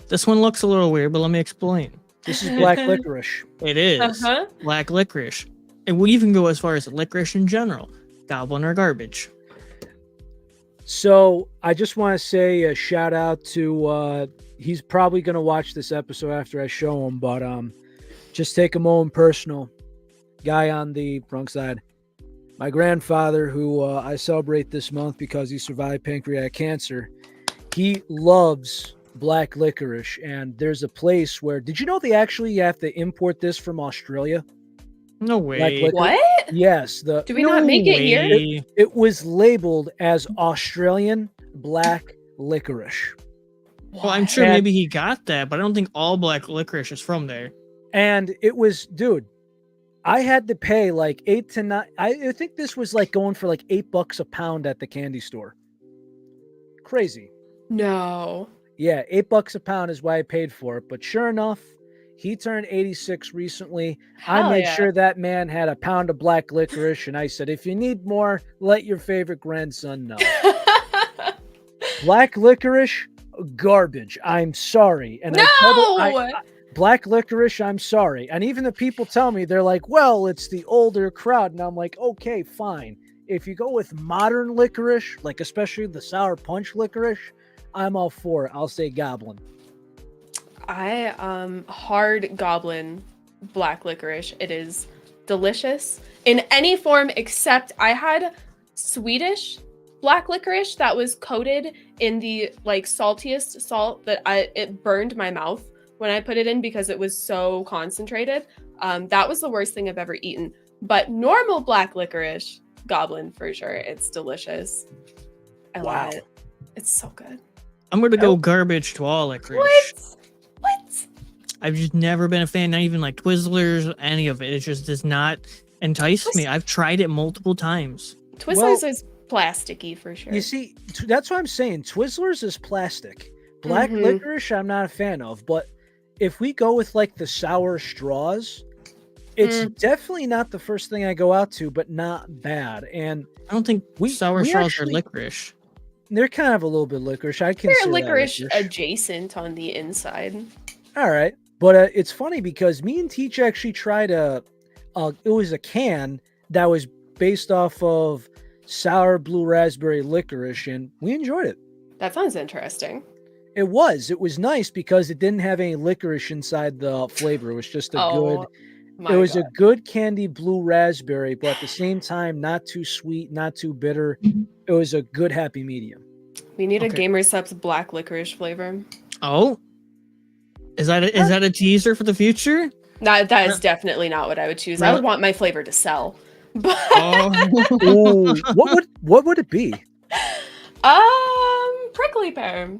This one looks a little weird, but let me explain. This is black licorice. It is. Black licorice. And we even go as far as licorice in general. Goblin or garbage. So I just want to say a shout out to, he's probably going to watch this episode after I show him, but just take a moment personal. Guy on the wrong side. My grandfather, who I celebrate this month because he survived pancreatic cancer, he loves black licorice, and there's a place where, did you know they actually have to import this from Australia? No way. What? Yes. Do we not make it here? It was labeled as Australian black licorice. Well, I'm sure maybe he got that, but I don't think all black licorice is from there. And it was, dude, I had to pay like $8 to $9. I think this was like going for like $8 a pound at the candy store. Crazy. No. Yeah, $8 a pound is why I paid for it. But sure enough, he turned 86 recently. I made sure that man had a pound of black licorice, and I said, if you need more, let your favorite grandson know. Black licorice, garbage. I'm sorry. And no! Black licorice, I'm sorry. And even the people tell me, they're like, well, it's the older crowd. And I'm like, okay, fine. If you go with modern licorice, like especially the sour punch licorice, I'm all for it. I'll say Goblin. I hard Goblin black licorice. It is delicious in any form except I had Swedish black licorice that was coated in the like saltiest salt that it burned my mouth when I put it in because it was so concentrated. That was the worst thing I've ever eaten. But normal black licorice, Goblin for sure. It's delicious. I love it. It's so good. I'm going to go garbage to all licorice. What? I've just never been a fan, not even like Twizzlers, any of it. It just does not enticed me. I've tried it multiple times. Twizzlers is plasticky for sure. You see, that's what I'm saying. Twizzlers is plastic. Black licorice, I'm not a fan of. But if we go with like the sour straws, it's definitely not the first thing I go out to, but not bad. And I don't think sour straws actually, are licorice. They're kind of a little bit licorice. I consider They're licorice, that licorice adjacent on the inside. All right, but it's funny because me and Teach actually tried it was a can that was based off of sour blue raspberry licorice, and we enjoyed it. That sounds interesting. It was nice because it didn't have any licorice inside the flavor. It was just a good candy blue raspberry, but at the same time, not too sweet, not too bitter. It was a good happy medium. We need a Gamer Subs black licorice flavor. Oh, is that a teaser for the future? No, that is definitely not what I would choose. I would want my flavor to sell. But Ooh, what would it be? Prickly pear.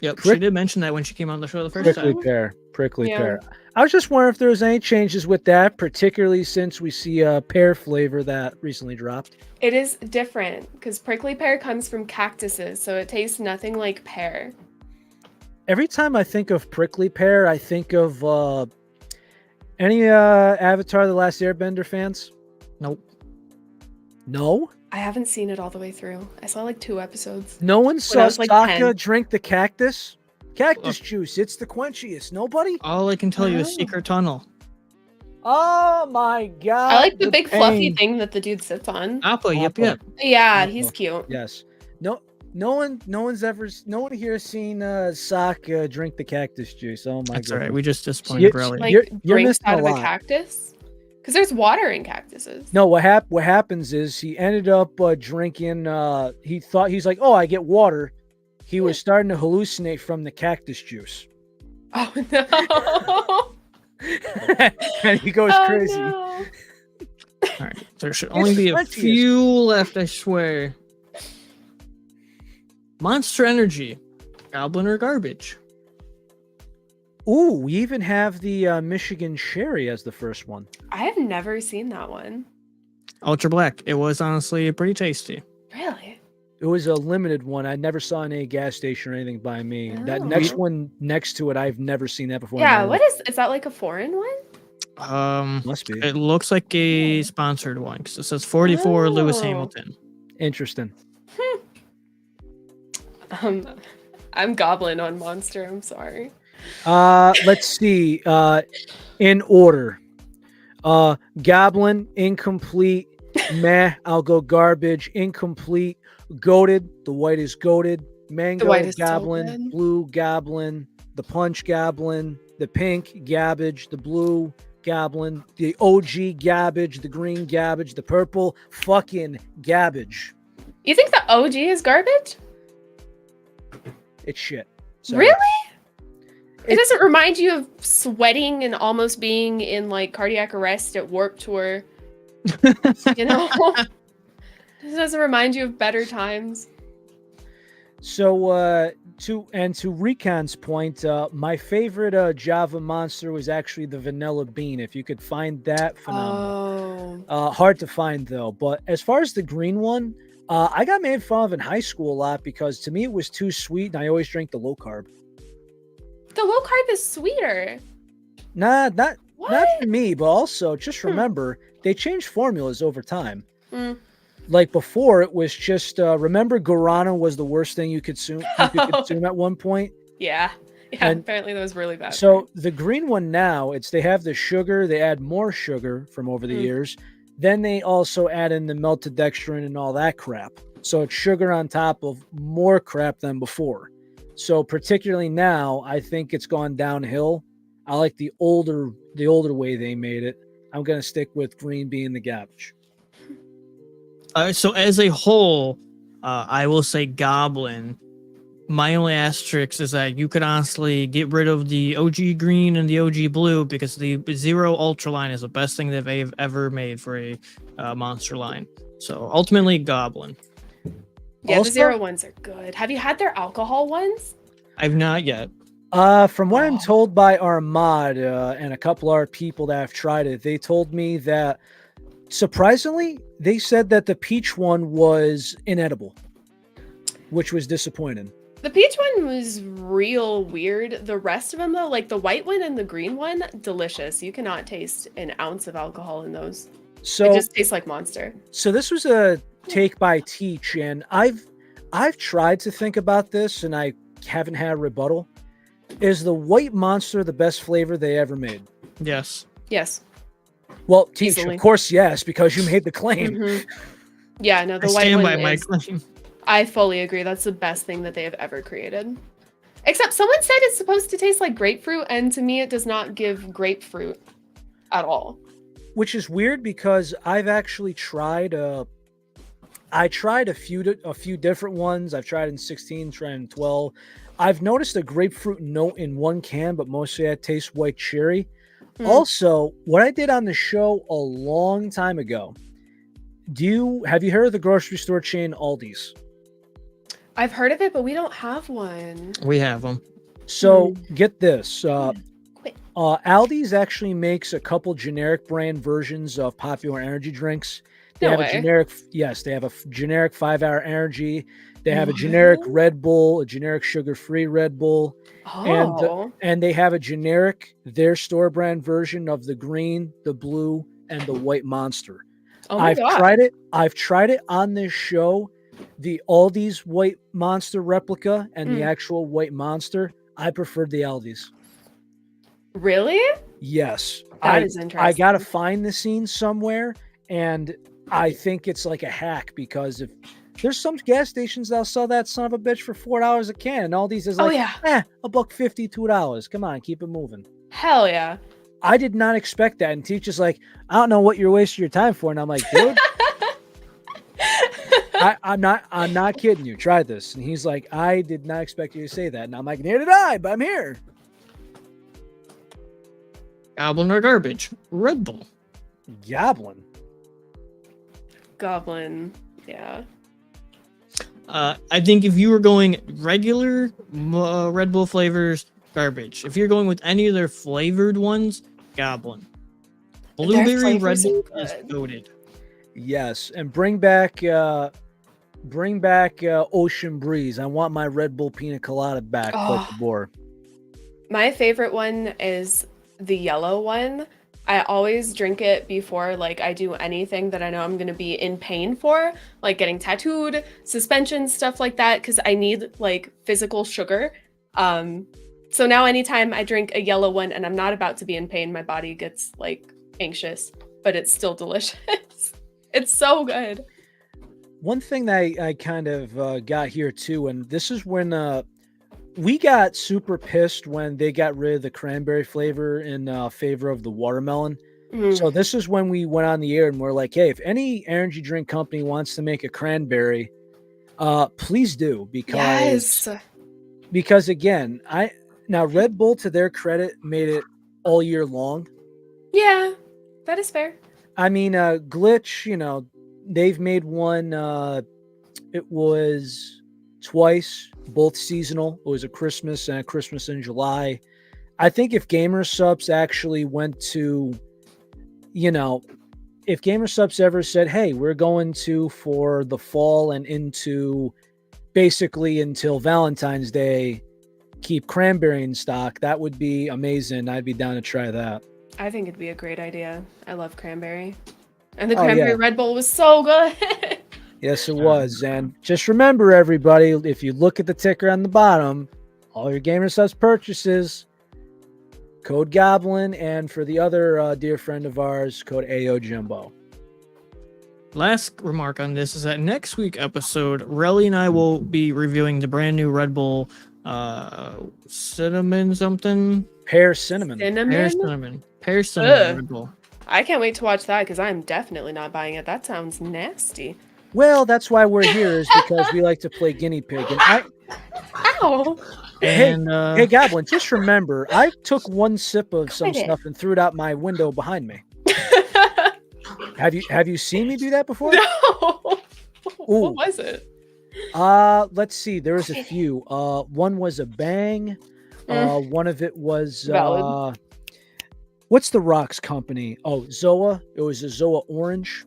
Yep, she did mention that when she came on the show the first time. Prickly pear. I was just wondering if there was any changes with that, particularly since we see a pear flavor that recently dropped. It is different because prickly pear comes from cactuses, so it tastes nothing like pear. Every time I think of prickly pear, I think of any Avatar: The Last Airbender fans? Nope. No? I haven't seen it all the way through. I saw like 2 episodes. No one saw like Sokka 10. drink the cactus juice. It's the quenchiest. Nobody? All I can tell you is secret tunnel. Oh my god! I like the big fluffy thing that the dude sits on. Appa, yep. Yeah, he's cute. Yes. No one here has seen Sokka drink the cactus juice. Oh my god. That's all right. We just disappointed Relly. Like you're drinks missing out a of a lot. cactus? Because there's water in cactuses. No, what happens is he ended up drinking. He's like, oh, I get water. He was starting to hallucinate from the cactus juice. Oh no! And he goes crazy. No. All right, there should only be a few left, I swear. Monster Energy, Goblin or Garbage? Ooh, we even have the Michigan Cherry as the first one. I have never seen that one. Ultra Black. It was honestly pretty tasty. Really? It was a limited one. I never saw any gas station or anything by me. Oh. That next one next to it, I've never seen that before. Yeah, what is that like a foreign one? Must be. It looks like a sponsored one because it says 44 Lewis Hamilton. Interesting. I'm Goblin on Monster. I'm sorry. Let's see. In order. Goblin, incomplete. Meh, I'll go Garbage. Incomplete. Goated. The white is goated. Mango, The white is Goblin. so good. Blue, Goblin. The punch, Goblin. The pink, Gabbage. The blue, Goblin. The OG, Gabbage. The green, Gabbage. The purple, fucking Gabbage. You think the OG is garbage? It's shit. Sorry. Really? It doesn't remind you of sweating and almost being in like cardiac arrest at Warped Tour. You know? It doesn't remind you of better times. So to Recon's point, my favorite Java monster was actually the vanilla bean. If you could find that, phenomenal. Hard to find though. But as far as the green one, I got made fun of in high school a lot because to me it was too sweet, and I always drank the low carb. The low carb is sweeter. Nah, not What? for me, but also just remember they changed formulas over time. Mm. Like before, it was just remember guarana was the worst thing you could consume at one point. Yeah. And apparently that was really bad. So the green one now, they have the sugar. They add more sugar from over the years. Then they also add in the melted dextrin and all that crap. So it's sugar on top of more crap than before. So particularly now, I think it's gone downhill. I like the older way they made it. I'm gonna stick with green being the garbage. So as a whole, I will say Goblin. My only asterisk is that you could honestly get rid of the OG green and the OG blue because the Zero Ultra line is the best thing that they've ever made for a monster line. So ultimately, Goblin. Yeah, Also, the zero ones are good. Have you had their alcohol ones? I've not yet. From what I'm told by our mod and a couple other people that have tried it, they told me that Surprisingly, they said that the peach one was inedible, which was disappointing. The peach one was real weird. The rest of them, though, like the white one and the green one, delicious. You cannot taste an ounce of alcohol in those. It So, just tastes like Monster. so this was a take by Teach, and I've tried to think about this, and I haven't had a rebuttal. Is the white Monster the best flavor they ever made? Yes. Yes. Well, Teach, Easily. of course, yes, because you made the claim. Mhm. Yeah, no, I the white stand one by my is. claim. I fully agree. That's the best thing that they have ever created. Except someone said it's supposed to taste like grapefruit, and to me, it does not give grapefruit at all. Which is weird because I've actually tried. I tried a few different ones. I've tried in 16, tried in 12. I've noticed a grapefruit note in one can, but mostly I taste white cherry. Mm. Also, what I did on the show a long time ago. Have you heard of the grocery store chain Aldi's? I've heard of it, but we don't have one. We have them. So get this. Quit. Aldi's actually makes a couple generic brand versions of popular energy drinks. They No have way. a generic, yes, they have a generic 5-hour energy. They have a generic What? Red Bull, a generic sugar-free Red Bull, Oh. and they have a generic their store brand version of the green, the blue, and the white Monster. Oh my I've god. tried it. I've tried it on this show. The Aldi's white Monster replica and the actual white Monster. I preferred the Aldi's. Really? Yes, That is interesting. I gotta find the scene somewhere, and I think it's like a hack because if there's some gas stations that'll sell that son of a bitch for $4 a can, and Aldi's is Oh like, yeah. $1.50, $2. Come on, keep it moving. Hell yeah. I did not expect that, and Teacher's like, I don't know what you're wasting your time for, and I'm like, dude. I'm not kidding you. Try this. And he's like, I did not expect you to say that. And I'm like, neither did I, but I'm here. Goblin or Garbage. Red Bull. Goblin. Goblin. Yeah. I think if you were going regular Red Bull flavors, Garbage. If you're going with any of their flavored ones, Goblin. Blueberry Red flavors are Bull is good. goated. Yes, and bring back Ocean Breeze. I want my Red Bull Pina Colada back. Quite the bore. My favorite one is the yellow one. I always drink it before like I do anything that I know I'm going to be in pain for, like getting tattooed, suspension, stuff like that, because I need like physical sugar. So now anytime I drink a yellow one and I'm not about to be in pain, my body gets like anxious, but it's still delicious. It's so good. One thing that I kind of got here too, and this is when we got super pissed when they got rid of the cranberry flavor in favor of the watermelon. So this is when we went on the air and we're like, hey, if any energy drink company wants to make a cranberry, please do, because again, now Red Bull, to their credit, made it all year long. Yeah, that is fair. I mean, Glitch, you know, they've made one. It was twice, both seasonal. It was a Christmas and a Christmas in July. I think if Gamer Subs actually went to, you know, if Gamer Subs ever said, hey, we're going to for the fall and into basically until Valentine's Day, keep cranberry in stock, that would be amazing. I'd be down to try that. I think it'd be a great idea. I love cranberry. And the cranberry Red Bull was so good. Yes, it was. And just remember, everybody, if you look at the ticker on the bottom, all your Gamer Subs purchases, code Goblin, and for the other dear friend of ours, code AO Jimbo. Last remark on this is that next week episode, Relly and I will be reviewing the brand new Red Bull cinnamon something. Pear cinnamon. Pear cinnamon Ugh. Red Bull. I can't wait to watch that because I'm definitely not buying it. That sounds nasty. Well, that's why we're here, is because we like to play guinea pig. And Ow! hey, Goblin, just remember, I took one sip of some stuff and threw it out my window behind me. Have you seen me do that before? No. Ooh. What was it? Let's see. There was a few. One was a bang. One of it was Valid. What's the rocks company? Oh, Zoa. It was a Zoa orange.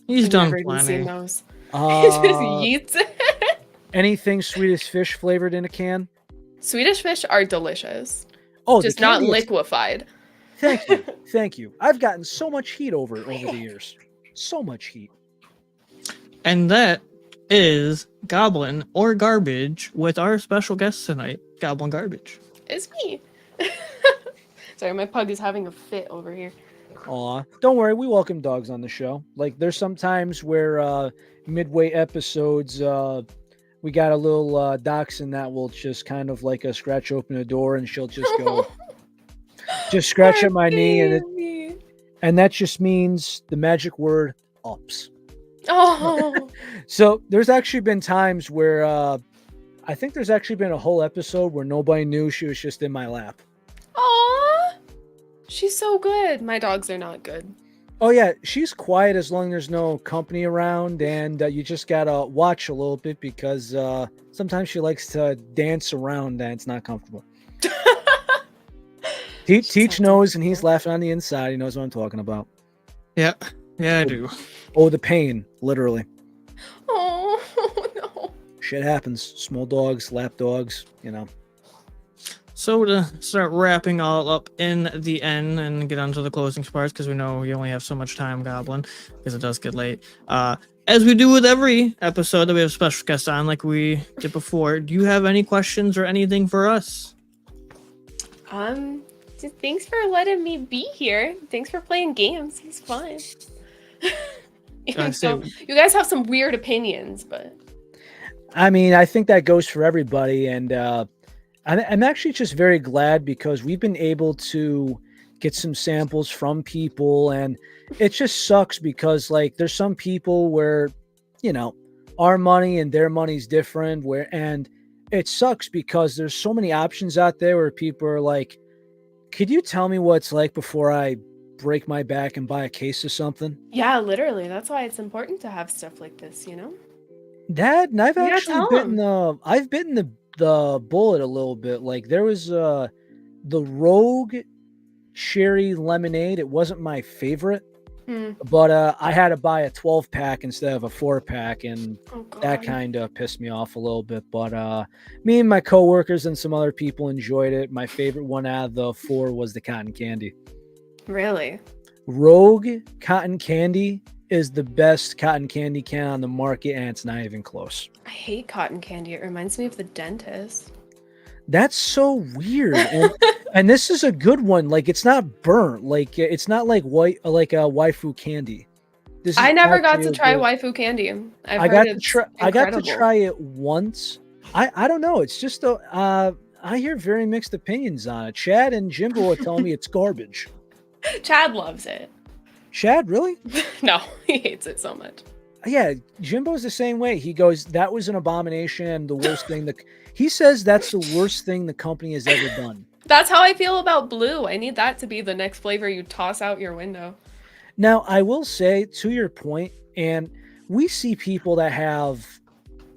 He's I've done never even seen plenty. those. He just Uh, yeets. anything Swedish fish flavored in a can. Swedish fish are delicious, Oh, just the not candy. liquefied. Thank you, thank you. I've gotten so much heat over the years. So much heat. And that is Goblin or Garbage with our special guest tonight, Goblin Garbage. It's me. Sorry, my pug is having a fit over here. Aw, don't worry. We welcome dogs on the show. Like, there's some times where midway episodes, we got a little dachshund that will just kind of like scratch open a door, and she'll just go, just scratch Poor at my knee, baby. and that just means the magic word ups. Oh, So there's actually been times where I think there's actually been a whole episode where nobody knew she was just in my lap. aw. She's so good. My dogs are not good. Oh yeah, she's quiet as long as there's no company around, and you just gotta watch a little bit because sometimes she likes to dance around and it's not comfortable. Teach sounds knows, and he's uncomfortable. laughing on the inside. He knows what I'm talking about. Yeah, I do. Oh, the pain, literally. Oh, no. Shit happens. Small dogs, lap dogs, you know. So to start wrapping all up in the end and get onto the closing parts, because we know you only have so much time, Goblin, because it does get late. As we do with every episode that we have a special guest on, like we did before, do you have any questions or anything for us? Just thanks for letting me be here. Thanks for playing games. It's fun. So, you guys have some weird opinions, but I mean, I think that goes for everybody, and I'm actually just very glad because we've been able to get some samples from people, and it just sucks because like there's some people where, you know, our money and their money's different, and it sucks because there's so many options out there where people are like, could you tell me what it's like before I break my back and buy a case of something? yeah, literally. That's why it's important to have stuff like this, you know? That, and I've You gotta actually tell 'em. I've bitten the bullet a little bit. Like there was the Rogue cherry lemonade. It wasn't my favorite, Hmm. but I had to buy a 12 pack instead of a 4 pack, and Oh, God. that kind of pissed me off a little bit. But me and my coworkers and some other people enjoyed it. My favorite one out of the 4 was the cotton candy. Really? Rogue cotton candy is the best cotton candy can on the market, and it's not even close. I hate cotton candy. It reminds me of the dentist. That's so weird. And this is a good one. Like it's not burnt. Like it's not like white like a waifu candy. This is I never got actually to a try good- waifu candy. I've I heard got to it's try. I got to incredible. try it once. I don't know. It's just a. I hear very mixed opinions on it. Chad and Jimbo are telling me it's garbage. Chad loves it. Chad, really? No, he hates it so much. Yeah, Jimbo's the same way. He goes, "That was an abomination and the worst thing." He says that's the worst thing the company has ever done. That's how I feel about blue. I need that to be the next flavor you toss out your window. Now, I will say, to your point, and we see people that have,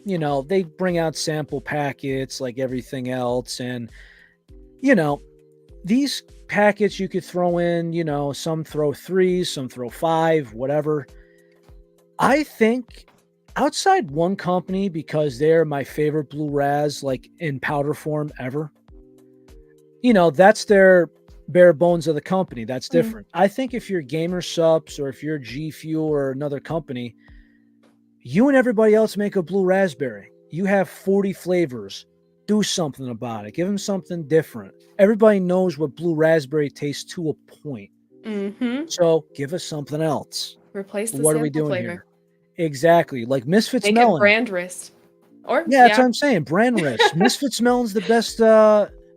you know, they bring out sample packets like everything else, and you know, these packets you could throw in, you know, some throw 3, some throw 5, whatever. I think outside one company, because they're my favorite blue raz, like in powder form ever, you know, that's their bare bones of the company. That's different. I think if you're Gamer Subs or if you're G Fuel or another company, you and everybody else make a blue raspberry. You have 40 flavors. Do something about it. Give them something different. Everybody knows what blue raspberry tastes to a point. Mm-hmm. So give us something else. Replace the What are sample we doing flavor. here? Exactly. Like Misfits Make Melon. it brand wrist. Or Yeah, that's what I'm saying. Brand risk. Misfits Melon's the best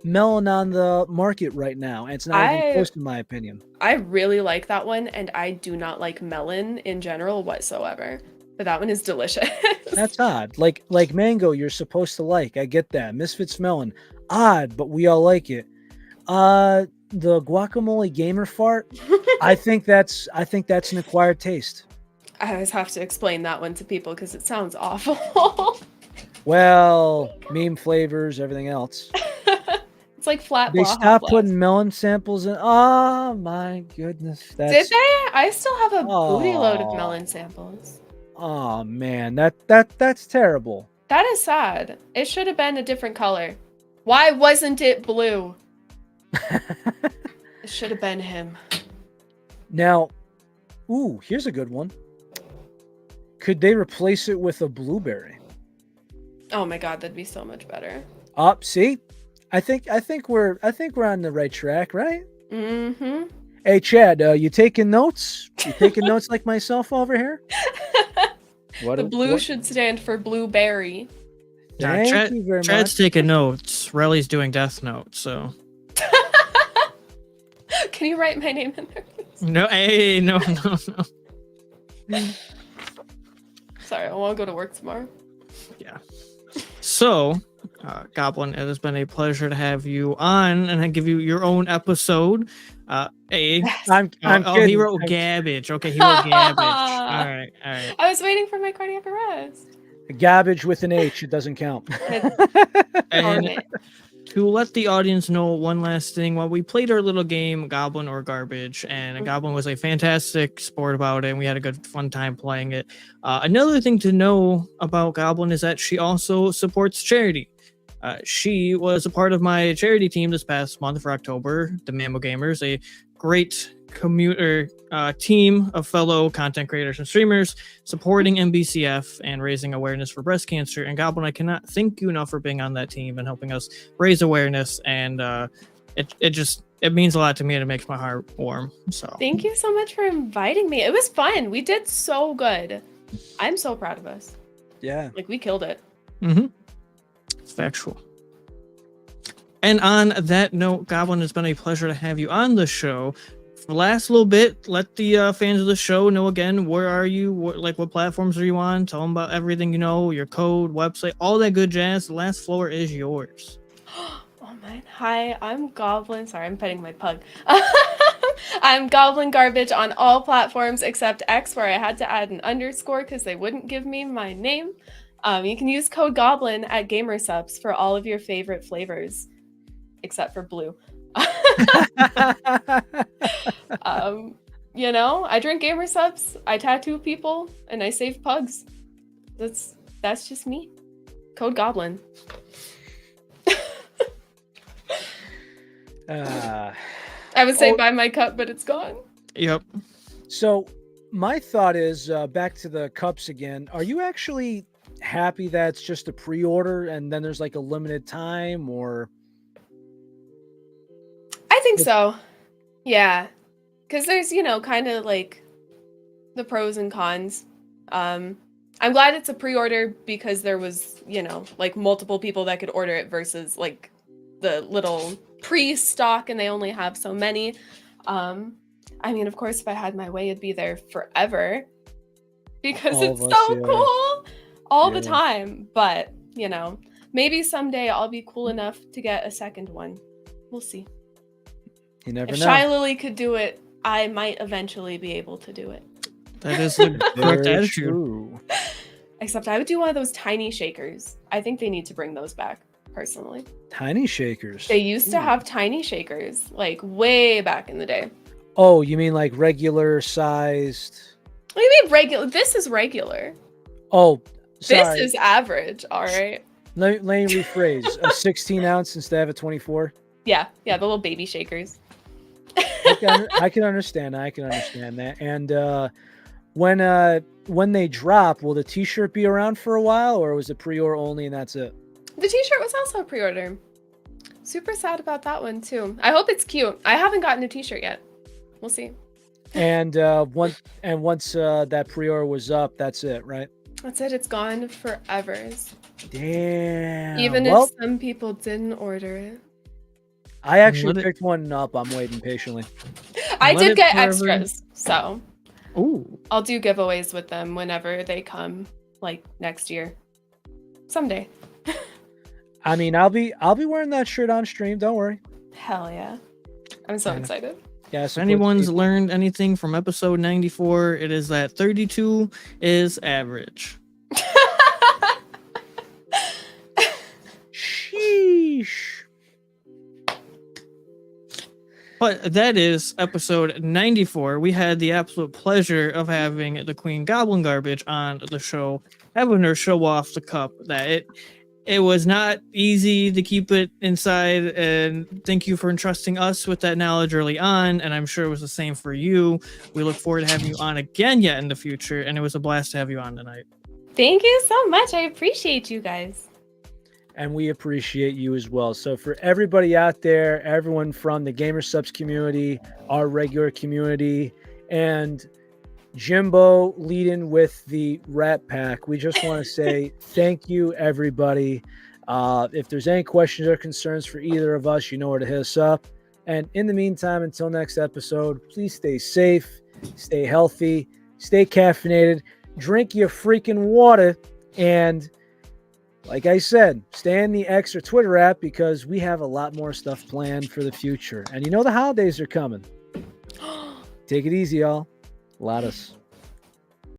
melon on the market right now. And it's not even close, in my opinion. I really like that one, and I do not like melon in general whatsoever. But that one is delicious. That's odd. Like mango, you're supposed to like. I get that. Misfits Melon. Odd, but we all like it. The guacamole gamer fart. I think that's an acquired taste. I always have to explain that one to people because it sounds awful. Well, meme flavors, everything else. It's like flat They blah stopped blahs. putting melon samples in. Oh my goodness, Did that's they? I still have a booty load of oh, melon samples. oh man, that's terrible. That is sad. It should have been a different color. Why wasn't it blue? It should have been him. Now, ooh, here's a good one. Could they replace it with a blueberry? Oh my god, that'd be so much better. See, I think we're on the right track, right? Mm-hmm. Hey, Chad, you taking notes? You taking notes like myself over here? The blue should stand for blueberry. Thank you very Chad's much. taking notes. Relly's doing Death Note, so. Can you write my name in there, please? No, hey, no. Sorry, I want to go to work tomorrow. Yeah. So, Goblin, it has been a pleasure to have you on, and I give you your own episode. He kidding. wrote Garbage. Okay, he wrote Garbage. All right. I was waiting for my cardiac arrest. Garbage with an H. It doesn't count. And to let the audience know one last thing, while we played our little game, Goblin or Garbage, and Goblin was a fantastic sport about it, and we had a good fun time playing it. Another thing to know about Goblin is that she also supports charity. She was a part of my charity team this past month for October, the Mammo Gamers, a great team of fellow content creators and streamers supporting MBCF and raising awareness for breast cancer. And Goblin, I cannot thank you enough for being on that team and helping us raise awareness. And it means a lot to me, and it makes my heart warm. So thank you so much for inviting me. It was fun. We did so good. I'm so proud of us. Yeah. Like, we killed it. Mm-hmm. It's factual. And on that note, Goblin, it's been a pleasure to have you on the show. For the last little bit, let the fans of the show know again, where are you? What platforms are you on? Tell them about everything you know, your code, website, all that good jazz. The last floor is yours. Oh man. Hi, I'm Goblin. Sorry, I'm petting my pug. I'm Goblin Garbage on all platforms except X, where I had to add an underscore because they wouldn't give me my name. You can use code GOBLIN at GamerSubs for all of your favorite flavors, except for blue. You know, I drink GamerSubs, I tattoo people, and I save pugs. That's just me. Code GOBLIN. I would say buy my cup, but it's gone. Yep. So my thought is, back to the cups again. Are you actually happy that it's just a pre-order and then there's like a limited time, or? I think so. Yeah. Because there's, kind of like the pros and cons. I'm glad it's a pre-order because there was, like multiple people that could order it versus like the little pre-stock and they only have so many. I mean, of course, if I had my way, it'd be there forever because it's so cool all the time. But, maybe someday I'll be cool enough to get a second one. We'll see. You never know. If Shy Lily could do it, I might eventually be able to do it. That is the correct attitude. True. Except I would do one of those tiny shakers. I think they need to bring those back, personally. Tiny shakers? They used to have tiny shakers, like way back in the day. Oh, you mean like regular sized? What do you mean regular? This is regular. Oh, sorry. This is average, all right? Let me rephrase. A 16 ounce instead of a 24? Yeah, the little baby shakers. I can understand that. And when they drop, will the t-shirt be around for a while, or was it pre-order only and that's it? The t-shirt was also a pre-order. Super sad about that one too. I hope it's cute. I haven't gotten a t-shirt yet. We'll see. And once that pre-order was up, that's it, right? That's it. It's gone forever. Damn. Even if some people didn't order it. I actually picked one up. I'm waiting patiently. I did get extras, so ooh, I'll do giveaways with them whenever they come, like next year, someday. I mean, I'll be wearing that shirt on stream. Don't worry. Hell yeah! I'm so excited. Yeah. If anyone's learned anything from episode 94, it is that 32 is average. Sheesh. But that is episode 94. We had the absolute pleasure of having the Queen Goblin Garbage on the show, having her show off the cup. That it was not easy to keep it inside, and thank you for entrusting us with that knowledge early on, and I'm sure it was the same for you. We look forward to having you on again yet in the future, and it was a blast to have you on tonight. Thank you so much. I appreciate you guys. And we appreciate you as well. So for everybody out there, everyone from the Gamer Subs community, our regular community, and Jimbo leading with the Rat Pack, we just want to say thank you, everybody. If there's any questions or concerns for either of us, you know where to hit us up. And in the meantime, until next episode, please stay safe, stay healthy, stay caffeinated, drink your freaking water, and like I said, stay in the X or Twitter app because we have a lot more stuff planned for the future. And you know the holidays are coming. Take it easy, y'all. Lattice.